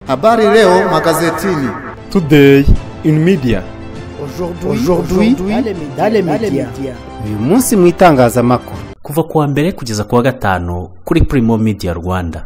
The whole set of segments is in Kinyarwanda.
Habari leo magazetini. Today in media. Aujourd'hui dans les médias. Uyu munsi mu itangazamakuru. Kuva kuwa mbere kugeza kuwa gatanu kuri Primo Media Rwanda.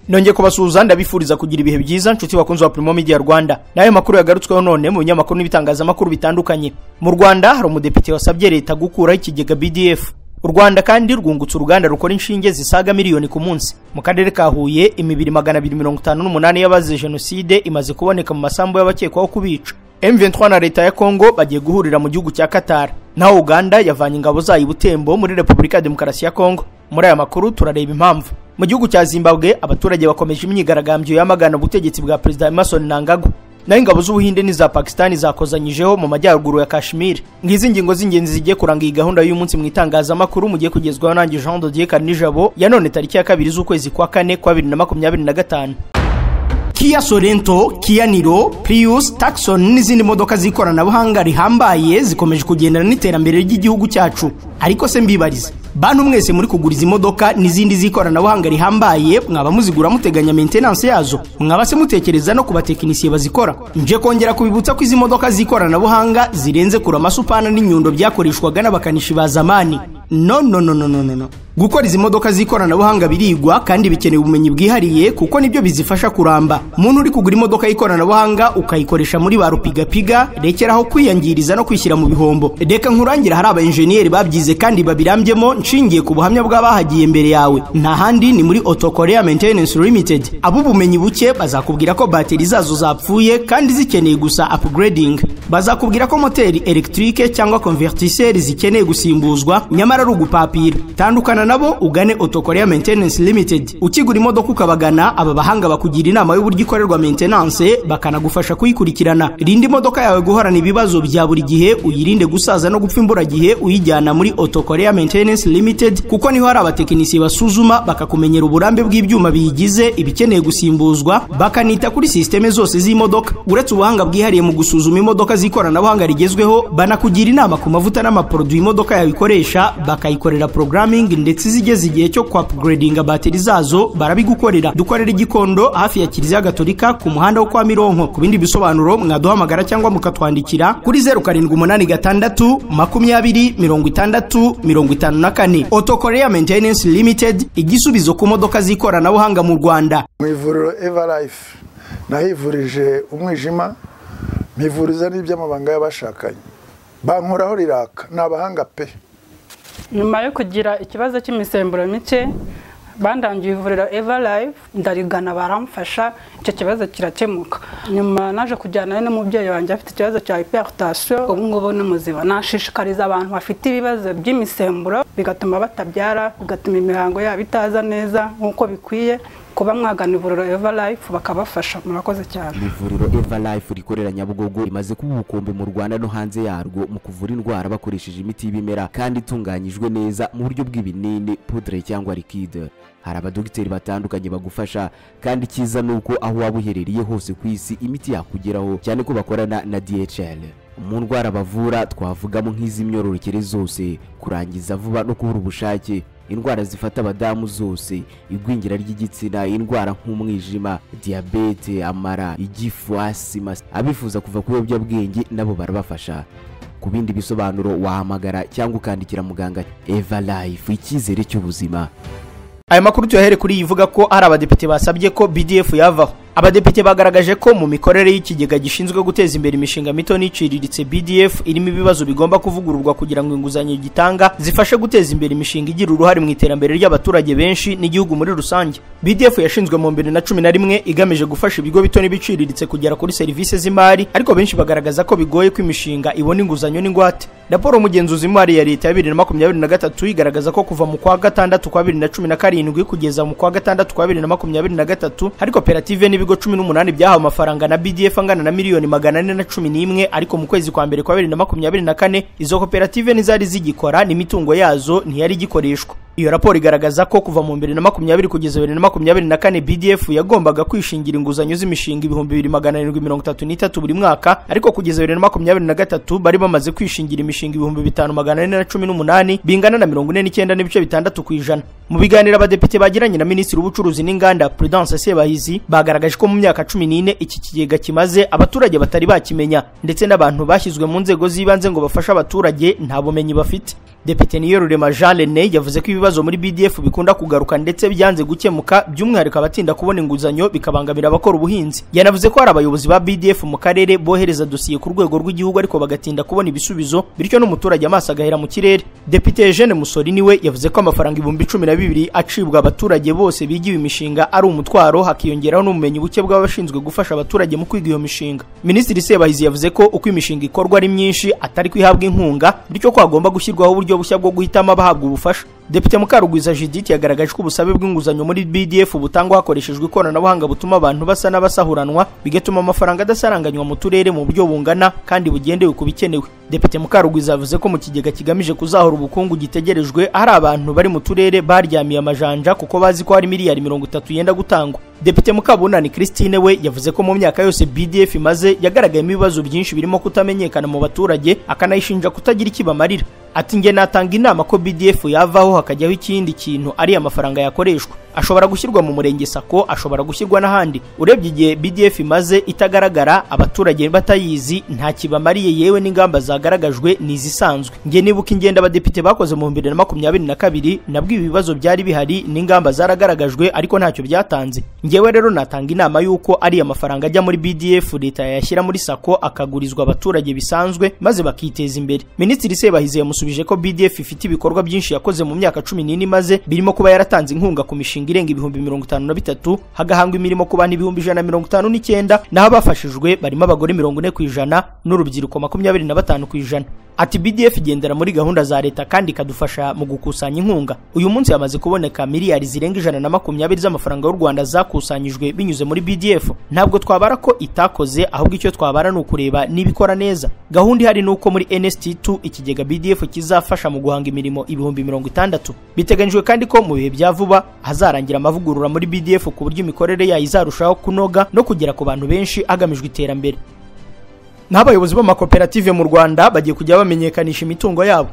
Nonge kubasuhuza ndabifuriza kugira ibihe byiza nshuti bakunze wa Primo Media Rwanda. Nayo makuru yagarutsweho none mu binyamakuru n'ibitangazamakuru bitandukanye. Mu Rwanda hari umudepite wasabye leta gukura ikigega BDF. U Rwanda kandi rwungutse uruganda rukora inshinge zisaga miliyoni ku munsi. Mu karere ka Huye imibiri 258 y'abazize jenoside imaze kuboneka mu masambu y'abakekwaho kubica. M23 na leta ya Kongo bagiye guhurira mu gihugu cya Qatar. Naho Uganda yavanye ingabo zayo i Butembo muri Repubulika ya Demokarasi ya Kongo. Muri aya makuru turareba impamvu. Mu gihugu cya Zimbabwe abaturage bakomeje imyigaragambyo yamagana ubutegetsi bwa President Emmerson Mnangagwa. Naho ingabo z'Ubuhinde n'iza Pakistan zakozanyijeho mu majyaruguru ya Kashmir. Ngizi ngingo z'ingenzi zigiye kuranga iyi gahunda y'uyu munsi mu itangazamakuru mugiye kugezwaho nanjye Jean de Dieu Karnijabo ya none tariki ya 2 z'ukwezi kwa 4 kwa 2025. Kia Sorento, Kia Niro, Prius, Tucson n'izindi modoka z'ikoranabuhanga rihambaye zikomeje kugendana n'iterambere ry'igihugu cyacu. Ariko se mbibarize, bantu mwese muri kuguriza imodoka n'izindi z'ikoranabuhanga rihambaye mwaba muzigura muteganya maintenance yazo, mwaba se mutekereza no kubatekinisiye bazikora. Nje kongera kubibutsa ko izi modoka z'ikoranabuhanga zirenze kura amasupana n'inyundo byakoreshwaga n'abakanishi ba zamani. No. Gukora izi modoka z'ikoranabuhanga birigwa kandi bikeneye ubumenyi bwihariye kuko nibyo bizifasha kuramba. Muntu uri kugura imodoka y'ikoranabuhanga ukayikoresha muri ba rupigapiga, rekeraho kwiyangiriza no kwishyira mu bihombo. Reka nkurangira hari aba engineer babyize kandi babirambyemo nshingiye ku buhamya bw'abahagiye mbere yawe. Nta handi ni muri Auto Korea Maintenance Limited. Abo bumenyi buke bazakubwira ko bateri zazo zapfuye kandi zikeneye gusa upgrading. Bazakubwira ko moteri electrique cyangwa convertisseur zikeneye gusimbuzwa nyamara ari ugupapira. Tandukana nabo ugane Auto Korea Maintenance Limited. Ukigura imodoka ukabagana aba bahanga bakugira inama y'uburyo ikorerwa maintenance bakanagufasha kuyikurikirana. Rindi imodoka yawe guhorana ibibazo bya buri gihe, uyirinde gusaza no gupfa imbura gihe uyijyana muri Auto Korea Maintenance Limited kuko niho hari abatekinisiye basuzuma bakakumenyera uburambe bw'ibyuma biyigize, ibikeneye gusimbuzwa, bakanita kuri systeme zose z'imodoka. Uretse ubuhanga bwihariye mu gusuzuma imodoka z'ikoranabuhanga rigezweho, banakugira inama ku mavuta n'amaproduit imodoka yawe ikoresha, bakayikorera programming ndetse zigeze igihe cyo kwa upgrading bateri zazo barabigukorera. Dukorera Gikondo hafi ya Kiliziya Gatolika ku muhanda wo kwa Mironko. Ku bindi bisobanuro mwaduhamagara cyangwa mukatwandikira kuri 0786 20 60 54. Auto Korea Maintenance Limited, igisubizo ku modoka z'ikoranabuhanga mu Rwanda. Mu ivuriro Everlife nahivurije umwijima, mpivuriza n'iby'amabanga y'abashakanye. Bankoraho riraka n'abahanga pe. Nyuma yo kugira ikibazo cy'imisemburo mike bandangiye ivuriro Everlife ndarigana baramfasha, icyo kibazo kirakemuka. Nyuma naje kujyana n'umubyeyi wanjye afite ikibazo cya hypertension, ubu ngubu n'umuziba. Nashishikariza abantu bafite ibibazo by'imisemburo bigatuma batabyara, bigatuma imihango yabo itaza neza nkuko bikwiye, kuba mwagana ivuriro Everlife bakabafasha. Murakoze cyane. Ivuriro Everlife rikorera Nyabugogo rimaze kuba ubukombe mu Rwanda no hanze yarwo mu kuvura indwara bakoresheje imiti y'ibimera kandi itunganyijwe neza mu buryo bw'ibinini, poudre cyangwa liquide. Hari abadogiteri batandukanye bagufasha kandi kiza nuko aho waba uherereye hose ku isi imiti yakugeraho, cyane ko bakorana na DHL. Mu ndwara bavura twavugamo nk'iz'imyororokere zose, kurangiza vuba no kubura ubushake, indwara zifata abadamu zose, igwingira ry'igitsina, indwara nk'umwijima, diabete, amara, igifu, asima. Abifuza kuva ku biyobyabwenge nabo barabafasha. Ku bindi bisobanuro wahamagara cyangwa ukandikira muganga. Everlife, icyizere cy'ubuzima. Aya makuru tuyahere kuri yivuga ko ari abadepite basabye ko BDF yavaho. Abadepite bagaragaje ko mu mikorere y'ikigega gishinzwe guteza imbere imishinga mito n'iciriritse BDF irimo ibibazo bigomba kuvugururwa kugira ngo inguzanyo gitanga zifashe guteza imbere imishinga igira uruhare mu iterambere ry'abaturage benshi n'igihugu muri rusange. BDF yashinzwe mu 2011 igamije gufasha ibigo bito n'ibiciriritse kugera kuri serivisi z'imari, ariko benshi bagaragaza ko bigoye ko imishinga ibona inguzanyo n'ingwate. Raporo umugenzuzi w'imari ya leta ya 2023 igaragaza ko kuva mu kwa gatandatu kwa 2017 kugeza mu kwa gatandatu kwa 2023 hari koperative n'ibigo 18 byahawe amafaranga na BDF angana na miliyoni 411, ariko mu kwezi kwa mbere kwa 2024 izo koperative nizari zigikora n'imitungo yazo ntiyari gikoreshwa. Iyo raporo igaragaza ko kuva mu 2020 kugeza 2024 BDF yagombaga kwishingira inguzanyo z'imishinga 2733 buri mwaka, ariko kugeza 2023 bari bamaze kwishingira imishinga 5418 bingana na 49.6%. Mu biganiro abadepite bagiranye na Minisitiri w'Ubucuruzi n'Inganda Prudence Sebahizi bagaragaje ko mu myaka 14 iki kigega kimaze abaturage batari bakimenya, ndetse n'abantu bashyizwe mu nzego z'ibanze ngo bafashe abaturage nta bumenyi bafite. Depite Niyorurema Jean René yavuze ko ibibazo muri BDF bikunda kugaruka ndetse byanze gukemuka, by'umwihariko abatinda kubona inguzanyo bikabangamira abakora ubuhinzi. Yanavuze ko hari abayobozi ba BDF mu karere bohereza dosiye ku rwego rw'igihugu ariko bagatinda kubona ibisubizo, bityo n'umuturage amaso agahera mu kirere. Depite Eugene Musori niwe yavuze ko amafaranga 12,000 acibwa abaturage bose bigiwe imishinga ari umutwaro, hakiyongeraho n'ubumenyi buke bw'abashinzwe gufasha abaturage mu kwiga iyo mishinga. Minisitiri Sebahizi yavuze ko uko imishinga ikorwa ari myinshi atari kwihabwa inkunga, bityo ko hagomba gushyirwaho uburyo bushya bwo guhitamo abahabwa ubufasha. Depite Mukarugwiza Judith yagaragaje ko ubusabe bw'inguzanyo muri BDF butangwa hakoreshejwe ikoranabuhanga butuma abantu basa n'abasahuranwa, bigatuma amafaranga adasaranganywa mu turere mu buryo bungana kandi bugendewe ku bikenewe. Depite Mukarugwiza yavuze ko mu kigega kigamije kuzahura ubukungu gitegerejwe hari abantu bari mu turere baryamiye amajanja kuko bazi ko hari miliyari 30 yenda gutangwa. Depite Mukabunani Christine we yavuze ko mu myaka yose BDF imaze yagaragayemo ibibazo byinshi birimo kutamenyekana mu baturage, akanayishinja kutagira ikibamarira. Ati nge natanga inama ko BDF yavaho hakajyaho ikindi kintu ari amafaranga yakoreshwa. Ashobora gushyirwa mu murenge sako, ashobora gushyirwa n'ahandi. Urebye igihe BDF imaze itagaragara, abaturage batayizi, nta kibamariye, yewe n'ingamba zagaragajwe nizisanzwe. Nge nibuka ingenda abadepite bakoze mu 2022 nabwo ibibazo byari bihari n'ingamba zaragaragajwe ariko ntacyo byatanze. Ngewe rero natanga inama yuko ari amafaranga ajya muri BDF leta yashyira muri sako akagurizwa abaturage bisanzwe maze bakiteza imbere. Minisitiri Sebahizi yamusubije ko BDF ifite ibikorwa byinshi yakoze mu myaka 14 imaze, birimo kuba yaratanze inkunga ku mishinga irenga 53,000, hagahangwa imirimo ku bantu 159, naho abafashijwe barimo abagore 40% n'urubyiruko 25%. Ati BDF igendera muri gahunda za leta kandi kadufasha mu gukusanya inkunga. Uyu munsi yamaze kuboneka miliyari zirenga 120 z'amafaranga y'u Rwanda zakusanyijwe binyuze muri BDF. Ntabwo twabara ko itakoze, ahubwo icyo twabara ni ukureba nibikora neza. Gahunda ihari nuko muri NST2 ikigega BDF kizafasha mu guhanga imirimo 60,000. Biteganyijwe kandi ko mu bihe bya vuba hazarangira amavugurura muri BDF ku buryo imikorere yayo izarushaho kunoga no kugera ku bantu benshi agamijwe iterambere. N'abayobozi b'amakoperative mu Rwanda bagiye kujya bamenyekanisha imitungo yabo.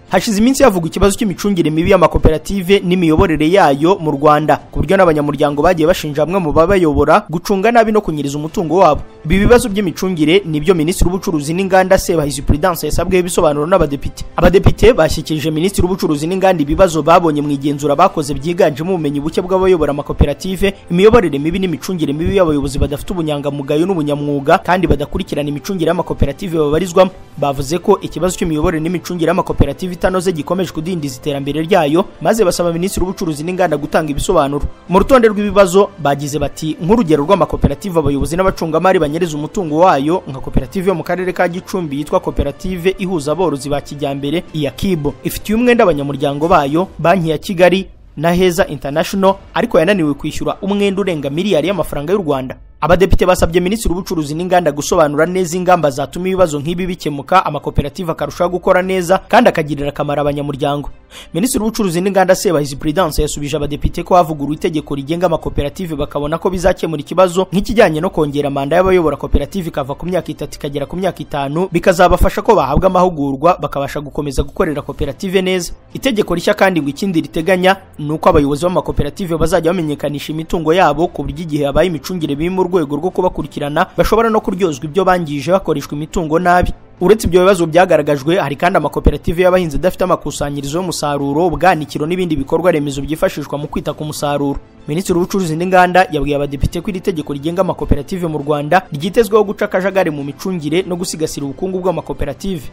Hashize iminsi havugwa ikibazo cy'imicungire mibi y'amakoperative n'imiyoborere yayo mu Rwanda, ku buryo n'abanyamuryango bagiye bashinja bamwe mu babayobora gucunga nabi no kunyiriza umutungo wabo. Ibi bibazo by'imicungire nibyo Minisitiri w'Ubucuruzi n'Inganda Sebahizi Prudence yasabwe ibisobanuro n'abadepite. Abadepite bashyikirije Minisitiri w'Ubucuruzi n'Inganda ibibazo babonye mu igenzura bakoze byiganjemo ubumenyi buke bw'abayobora amakoperative, imiyoborere mibi n'imicungire mibi y'abayobozi badafite ubunyangamugayo n'ubunyamwuga kandi badakurikirana imicungire y'amakoperative babarizwamo. Bavuze ko ikibazo cy'imiyoborere n'imicungire y'amakoperative itanoze gikomeje kudindiza iterambere ryayo, maze basaba Minisitiri w'Ubucuruzi n'Inganda gutanga ibisobanuro. Mu rutonde rw'ibibazo bagize bati nk'urugero rw'amakoperative abayobozi n'abacungamari banyereza umutungo wayo, nka koperative yo mu karere ka Gicumbi yitwa koperative ihuza aborozi ba kijyambere iya Kibo, ifitiye umwenda abanyamuryango bayo Banki ya Kigali na Heza International, ariko yananiwe kwishyura umwenda urenga miliyari y'amafaranga y'u Rwanda. Abadepite basabye Minisitiri w'Ubucuruzi n'Inganda gusobanura neza ingamba zatuma ibibazo nk'ibi bikemuka, amakoperative akarushaho gukora neza kandi akagirira akamaro abanyamuryango. Minisitiri w'Ubucuruzi n'Inganda Sebahizi Prudence yasubije abadepite ko havuguruwe itegeko rigenga amakoperative bakabona ko bizakemura ikibazo nk'ikijyanye no kongera manda y'abayobora koperative ikava ku myaka 3 ikagera ku myaka 5, bikazabafasha ko bahabwa amahugurwa bakabasha gukomeza gukorera koperative neza. Itegeko rishya kandi ngo ikindi riteganya nuko abayobozi b'amakoperative bazajya bamenyekanisha imitungo yabo ku buryo igihe abaye imicungire bimo urwego rwo kubakurikirana bashobora no kuryozwa ibyo bangije bakoreshwa imitungo nabi. Uretse ibyo bibazo byagaragajwe, hari kandi amakoperative y'abahinzi adafite amakusanyirizo y'umusaruro, ubwanikiro n'ibindi bikorwa remezo byifashishwa mu kwita ku musaruro. Minisitiri w'Ubucuruzi n'Inganda yabwiye abadepite ko iri tegeko rigenga amakoperative mu Rwanda ryitezweho guca akajagari mu micungire no gusigasira ubukungu bw'amakoperative.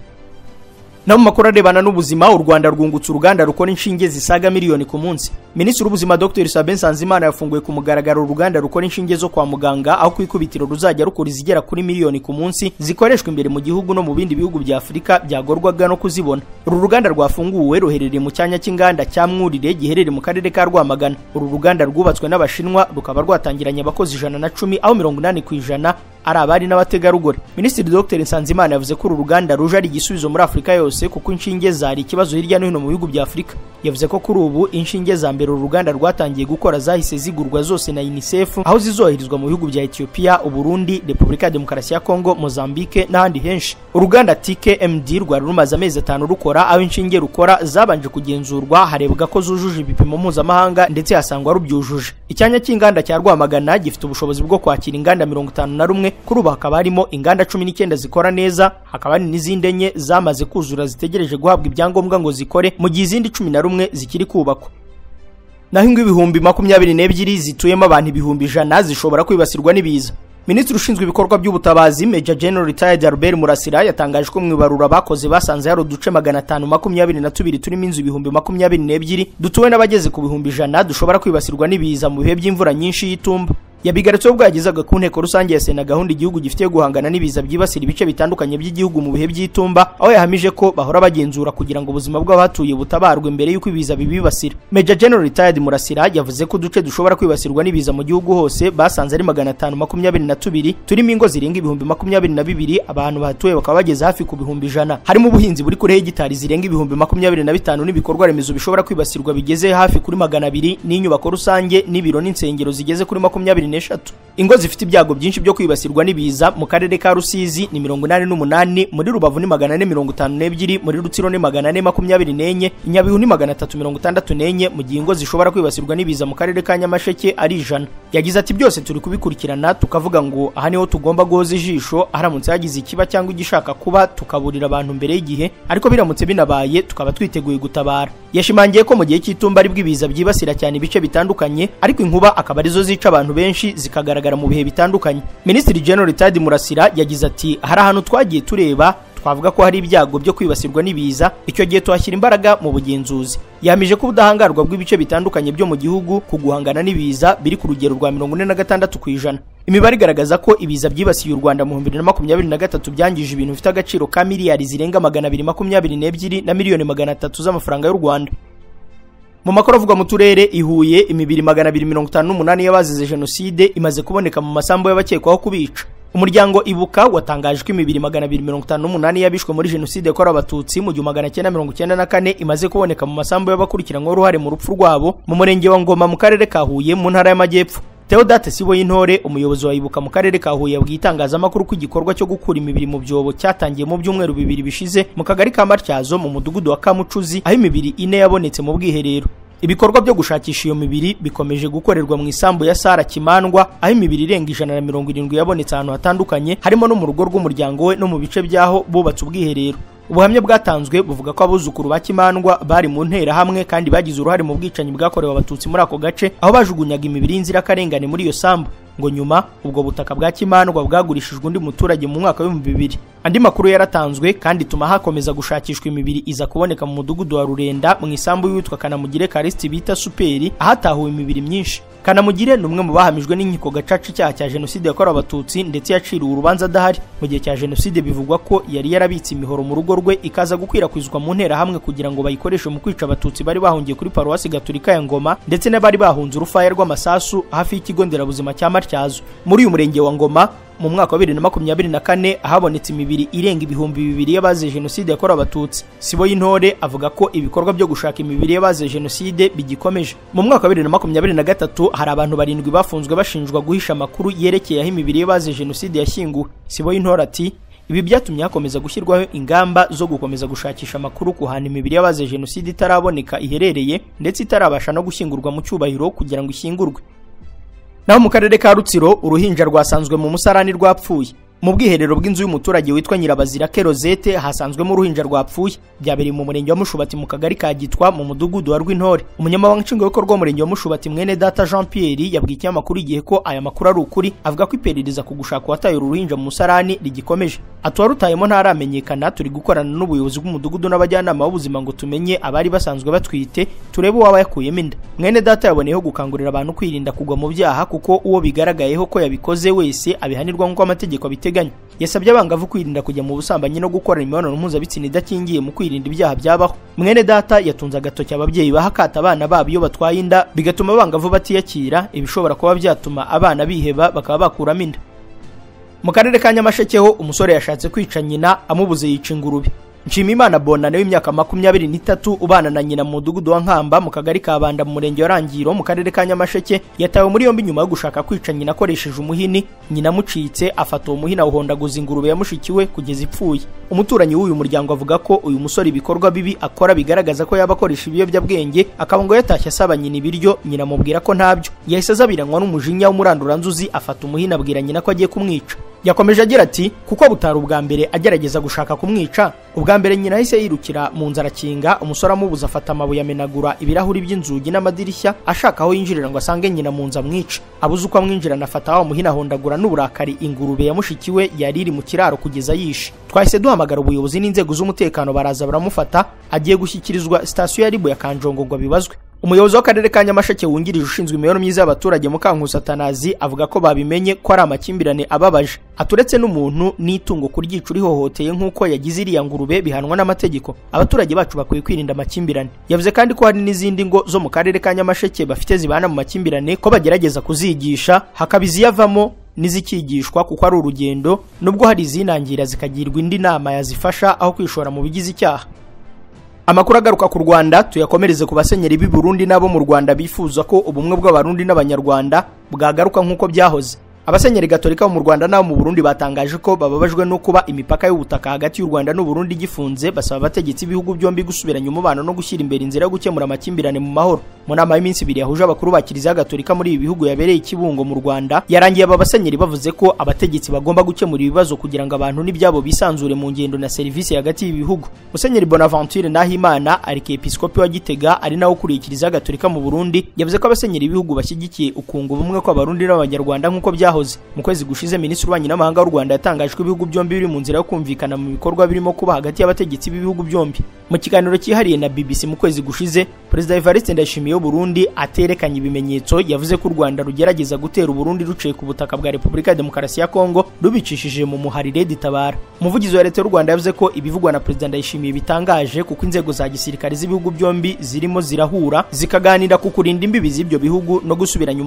Na mu makuru arebana n'ubuzima, u Rwanda rwungutse uruganda rukora inshinge zisaga miliyoni ku munsi. Minisitiri w'Ubuzima Dr. Sabin Nsanzimana yafunguye ku mugaragaro uruganda rukora inshinge zo kwa muganga, aho kwikubitiro ruzajya rukora izigera kuri miliyoni ku munsi zikoreshwa imbere mu gihugu no mu bindi bihugu bya Afurika byagorwaga no kuzibona. Uru ruganda rwafunguwe ruherereye mu cyanya cy'inganda cya Mwurire giherereye mu karere ka Rwamagana. Uru ruganda rwubatswe n'Abashinwa rukaba rwatangiranye abakozi 110, aho 80% ari abari n'abategarugori. Minisitiri Dr Nsanzimana yavuze ko uru ruganda ruje ari igisubizo muri Afurika yose kuko inshinge zari ikibazo hirya no hino mu bihugu bya Afurika. Yavuze ko kuri ubu inshinge za mbere uru ruganda rwatangiye gukora zahise zigurwa zose na UNICEF, aho zizoherezwa mu bihugu bya Ethiopia, Uburundi, Repubulika ya Demokarasi ya Kongo, Mozambique n'ahandi henshi. Uruganda TKMD rwari rumaze amezi 5 rukora, aho inshinge rukora zabanje kugenzurwa harebwa ko zujuje ibipimo mpuzamahanga ndetse hasangwa rubyujuje. Icyanya cy'inganda cya Rwamagana gifite ubushobozi bwo kwakira inganda 51, kuri ubu hakaba harimo inganda 19 zikora neza, hakaba hari n'izindi enye zamaze kuzura zitegereje guhabwa ibyangombwa ngo zikore, mu gihe izindi 11 zikiri kubakwa. Naho ingo ibihumbi 22 zituyemo abantu ibihumbi 100 zishobora kwibasirwa n'ibiza. Minisitiri ushinzwe ibikorwa by'ubutabazi Major General Retired Albert Murasira yatangaje ko mwibarura bakoze basanze hari uduce 522 turimo inzu ibihumbi 22 dutuwe n'abageze ku bihumbi 100 dushobora kwibasirwa n'ibiza mu bihe by'imvura nyinshi y'itumba. Yabigaritse ubwo yagizaga ku nteko rusange ya Sena gahunda igihugu gifite guhangana n'ibiza byibasira ibice bitandukanye by'igihugu mu bihe by'itumba, aho yahamije ko bahora bagenzura kugira ngo ubuzima bw'abatuye butabarwe mbere y'uko ibiza bibibasira. Major General Retired Murasira yavuze ko uduce dushobora kwibasirwa n'ibiza mu gihugu hose basanze ari 522 turimo ingo zirenga ibihumbi 22, abantu bahatuye bakaba bageze hafi ku bihumbi 100. Harimo ubuhinzi buri kuri hegitari zirenga ibihumbi 25 n'ibikorwa remezo bishobora kwibasirwa bigeze hafi kuri 200 n'inyubako rusange n'ibiro n'insengero zigeze kuri 20. Ingo zifite ibyago byinshi byo kwibasirwa n'ibiza mu karere ka Rusizi ni 88, muri Rubavu ni 452, muri Rutsiro ni 424, Nyabihu ni 364, mu gihe ingo zishobora kwibasirwa n'ibiza mu karere ka Nyamasheke ari 100. Yagize ati byose turi kubikurikirana tukavuga ngo aha niho tugomba guhoza ijisho, haramutse hagize ikiba cyangwa igishaka kuba tukaburira abantu mbere y'igihe, ariko biramutse binabaye tukaba twiteguye gutabara. Yashimangiye ko mu gihe cy'itumba ari bw'ibiza byibasira cyane ibice bitandukanye, ariko inkuba akaba arizo zica abantu benshi zikagaragara mu bihe bitandukanye. Minisitiri General Retired Murasira yagize ati hari ahantu twagiye tureba twavuga ko hari ibyago byo kwibasirwa n'ibiza, icyo gihe tuhashyira imbaraga mu bugenzuzi. Yamije ko ubudahangarwa bw'ibice bitandukanye byo mu gihugu ku guhangana n'ibiza biri ku rugero rwa 46%. Imibare igaragaza ko ibiza byibasiye u Rwanda mu 2023 byangije ibintu bifite agaciro ka miliyari zirenga 222 na miliyoni 300 z'amafaranga y'u Rwanda. Mu makuru avuga mu turere ihuye imibiri 258 y'abazize jenoside imaze kuboneka mu masambu y'abakekwaho kubica. Umuryango Ibuka watangaje ko imibiri 258 yabishwe muri jenoside yakorewe abatutsi mu 1994 imaze kuboneka mu masambu y'abakurikiranyweho uruhare mu rupfu rwabo mu murenge wa Ngoma mu karere ka Huye mu ntara y'Amajyepfo. Theodate Siboyintore umuyobozi wa Ibuka mu karere ka Huye yabwiye itangazamakuru ko igikorwa cyo gukura imibiri mu byobo cyatangiye mu byumweru 2 bishize mu kagari ka Matyazo mu mudugudu wa Kamucuzi, aho imibiri 4 yabonetse mu bwiherero. Ibikorwa byo gushakisha iyo mibiri bikomeje gukorerwa mu isambu ya Sara Kimandwa, aho imibiri irenga 170 yabonetse ahantu hatandukanye, harimo no mu rugo rw'umuryango we no mu bice byaho bubatse ubwiherero. Ubuhamya bwatanzwe buvuga ko abuzukuru ba Kimandwa bari mu ntera hamwe kandi bagize uruhare mu bwicanyi bwakorewe abatutsi muri ako gace, aho bajugunyaga imibiri y'inzirakarengane muri iyo sambu. Ngo nyuma ubwo butaka bwa Kimandwa bwagurishijwe undi muturage mu mwaka wa 2000. Andi makuru yaratanzwe kandi tuma hakomeza gushakishwa imibiri iza kuboneka mu mudugudu wa Rurenda mu isambu y'uwitwa Kanamugire Kariste bita Superi, ahatahuwe imibiri myinshi. Kanamugire ni umwe mu bahamijwe n'inkiko gacaca icyaha cya jenoside yakorewe abatutsi ndetse yaciriwe urubanza adahari. Mu gihe cya jenoside bivugwa ko yari yarabitse imihoro mu rugo rwe ikaza gukwirakwizwa mu ntera hamwe kugira ngo bayikoreshe mu kwica abatutsi bari bahungiye kuri Paruwasi Gatolika ya Ngoma ndetse n'abari bahunze urufaya rw'amasasu hafi y'ikigo nderabuzima cya Matyazo. Muri uyu murenge wa Ngoma mu mwaka wa 2024 ahabonetse imibiri irenga ibihumbi 2 y'abazize jenoside yakorewe abatutsi. Siboyintore avuga ko ibikorwa byo gushaka imibiri y'abazize jenoside bigikomeje. Mu mwaka wa 2023 hari abantu 7 bafunzwe bashinjwa guhisha amakuru yerekeye aho imibiri y'abazize jenoside yashyinguwe. Siboyintore ati ibi byatumye hakomeza gushyirwaho ingamba zo gukomeza gushakisha amakuru kuhana imibiri y'abazize jenoside itaraboneka iherereye ndetse itarabasha no gushyingurwa mu cyubahiro kugira ngo ishyingurwe. Naho mu karere ka Rutsiro uruhinja rwasanzwe mu musarani rwapfuye. Mu bwiherero bw'inzu y'umuturage witwa Nyirabazira Kerozete hasanzwemo uruhinja rwapfuye. Byabereye mu murenge wa Mushubati mu kagari ka Gitwa mu mudugudu wa Rwintore. Umunyamabanga nshingwabikorwa w'umurenge wa Mushubati mwene data Jean Pierre yabwiye ikinyamakuru igihe ko aya makuru ari ukuri, avuga ko iperereza ku gushaka uwataye uruhinja mu musarani rigikomeje. Atwarutayemo ntaramenyekana, turi gukorana n'ubuyobozi bw'umudugudu n'abajyanama b'ubuzima ngo tumenye abari basanzwe batwite turebe uwaba yakuyemo inda. Mwene data yaboneyeho gukangurira abantu kwirinda kugwa mu byaha kuko uwo bigaragayeho ko yabikoze wese abihanirwa nk'uko amategeko abiteganya. Yasabye abangavu kwirinda kujya mu busambanyi no gukora imibonano mpuzabitsina idakingiye mu kwirinda ibyaha byabaho. Mwene data yatunze agatoki ababyeyi bahakata abana babo iyo batwaye inda bigatuma abangavu batiyakira, ibishobora kuba byatuma abana biheba bakaba bakuramo inda. Mu karere ka Nyamasheke ho umusore yashatse kwica nyina amubuze yica ingurube. Nshimiyimana Bonane w'imyaka 23 ubana na nyina mu mudugudu wa Nkamba mu kagari ka Banda mu murenge wa Rangiro mu karere ka Nyamasheke yatawe muri yombi nyuma yo gushaka kwica nyina akoresheje umuhini. Nyina mucitse afata uwo muhini awuhondaguza ingurube yamushikiwe kugeza ipfuye. Umuturanyi w'uyu muryango avuga ko uyu musore ibikorwa bibi akora bigaragaza ko yabakoresha ibiyobyabwenge, akaba ngo yatashye asaba nyina ibiryo, nyina mubwira ko ntabyo. Yahise azabiranwa n'umujinya w'umuranduranzuzi afata umuhini abwira nyina ko agiye kumwica. Yakomeje agira ati kuko butari ubwa mbere agerageza gushaka kumwica, ubwa mbere nyina ahise yirukira mu nzara kinga, umusore amubuza afata amabuye amenagura ibirahuri by'inzugi n'amadirishya ashaka aho yinjirira ngo asange nyina mu nza mwica. Abuze uko amwinjirana afata wa muhina ahondagura n'uburakari ingurube yamushikiwe yari iri mu kiraro kugeza yishe. Twahise duhamagara ubuyobozi n'inzego z'umutekano baraza baramufata, agiye gushyikirizwa sitasiyo ya Ribu ya Kanjongo ngo bibazwe. Umuyobozi w'akarere ka Nyamasheke wungirije ushinzwe imibereho myiza y'abaturage Mukankusi Atanazi avuga ko babimenye ko ari amakimbirane ababaje, aturetse n'umuntu n'itungo kuryica urihohoteye nk'uko yagize iriya ngurube bihanwa n'amategeko. Abaturage bacu bakwiye kwirinda amakimbirane. Yavuze kandi ko hari n'izindi ngo zo mu karere ka Nyamasheke bafite zibana mu makimbirane ko bagerageza kuzigisha hakabiziyavamo nizikigishwa kuko ari urugendo, nubwo hari izinangira zikagirwa indi nama yazifasha aho kwishora mu bigize icyaha. Amakuru agaruka ku Rwanda tuyakomereze ku basenyeri b'i Burundi nabo mu Rwanda bifuza ko ubumwe bw'abarundi n'abanyarwanda bwagaruka nk'uko byahoze. Abasenyeri Gatolika mu Rwanda nabo mu Burundi batangaje ko bababajwe no kuba imipaka y'ubutaka hagati y'u Rwanda n'u Burundi gifunze, basaba abategetsi b'ibihugu byombi gusubiranya umubano no gushyira imbere inzira yo gukemura amakimbirane mu mahoro. Mu nama y'iminsi 2 yahuje abakuru ba Kiliziya Gatolika muri ibi bihugu yabereye Kibungo mu Rwanda, yarangiye aba basenyeri bavuze ko abategetsi bagomba gukemura ibibazo kugira ngo abantu n'ibyabo bisanzure mu ngendo na serivisi hagati y'ibihugu. Musenyeri Bonaventure Nahimana Arikepiskopi wa Gitega ari nawo kuriye Kiliziya Gatolika mu Burundi, yavuze ko abasenyeri b'ibihugu bashyigikiye ukunga ubumwe kw'abarundi n'abanyarwanda nk'uko byahoze. Mu kwezi gushize Minisitiri w'Ububanyi n'Amahanga w'u Rwanda yatangajwe ibihugu byombi biri mu nzira yo kumvikana mu bikorwa birimo kuba hagati y'abategetsi b'ibihugu byombi. Mu kiganiro cyihariye na BBC mu kwezi gushize, Perezida Evariste Ndayishimiye w'u Burundi aterekanye ibimenyetso, yavuze ko u Rwanda rugerageza gutera u Burundi ruciye ku butaka bwa Repubulika ya Demokarasi ya Kongo rubicishije mu muharire ditabara. Umuvugizi wa leta y'u Rwanda yavuze ko ibivugwa na Perezida Ndayishimiye bitangaje kuko inzego za gisirikare z'ibihugu byombi zirimo zirahura zikaganira ku kurinda imbibi z'ibyo bihugu no gusubiranya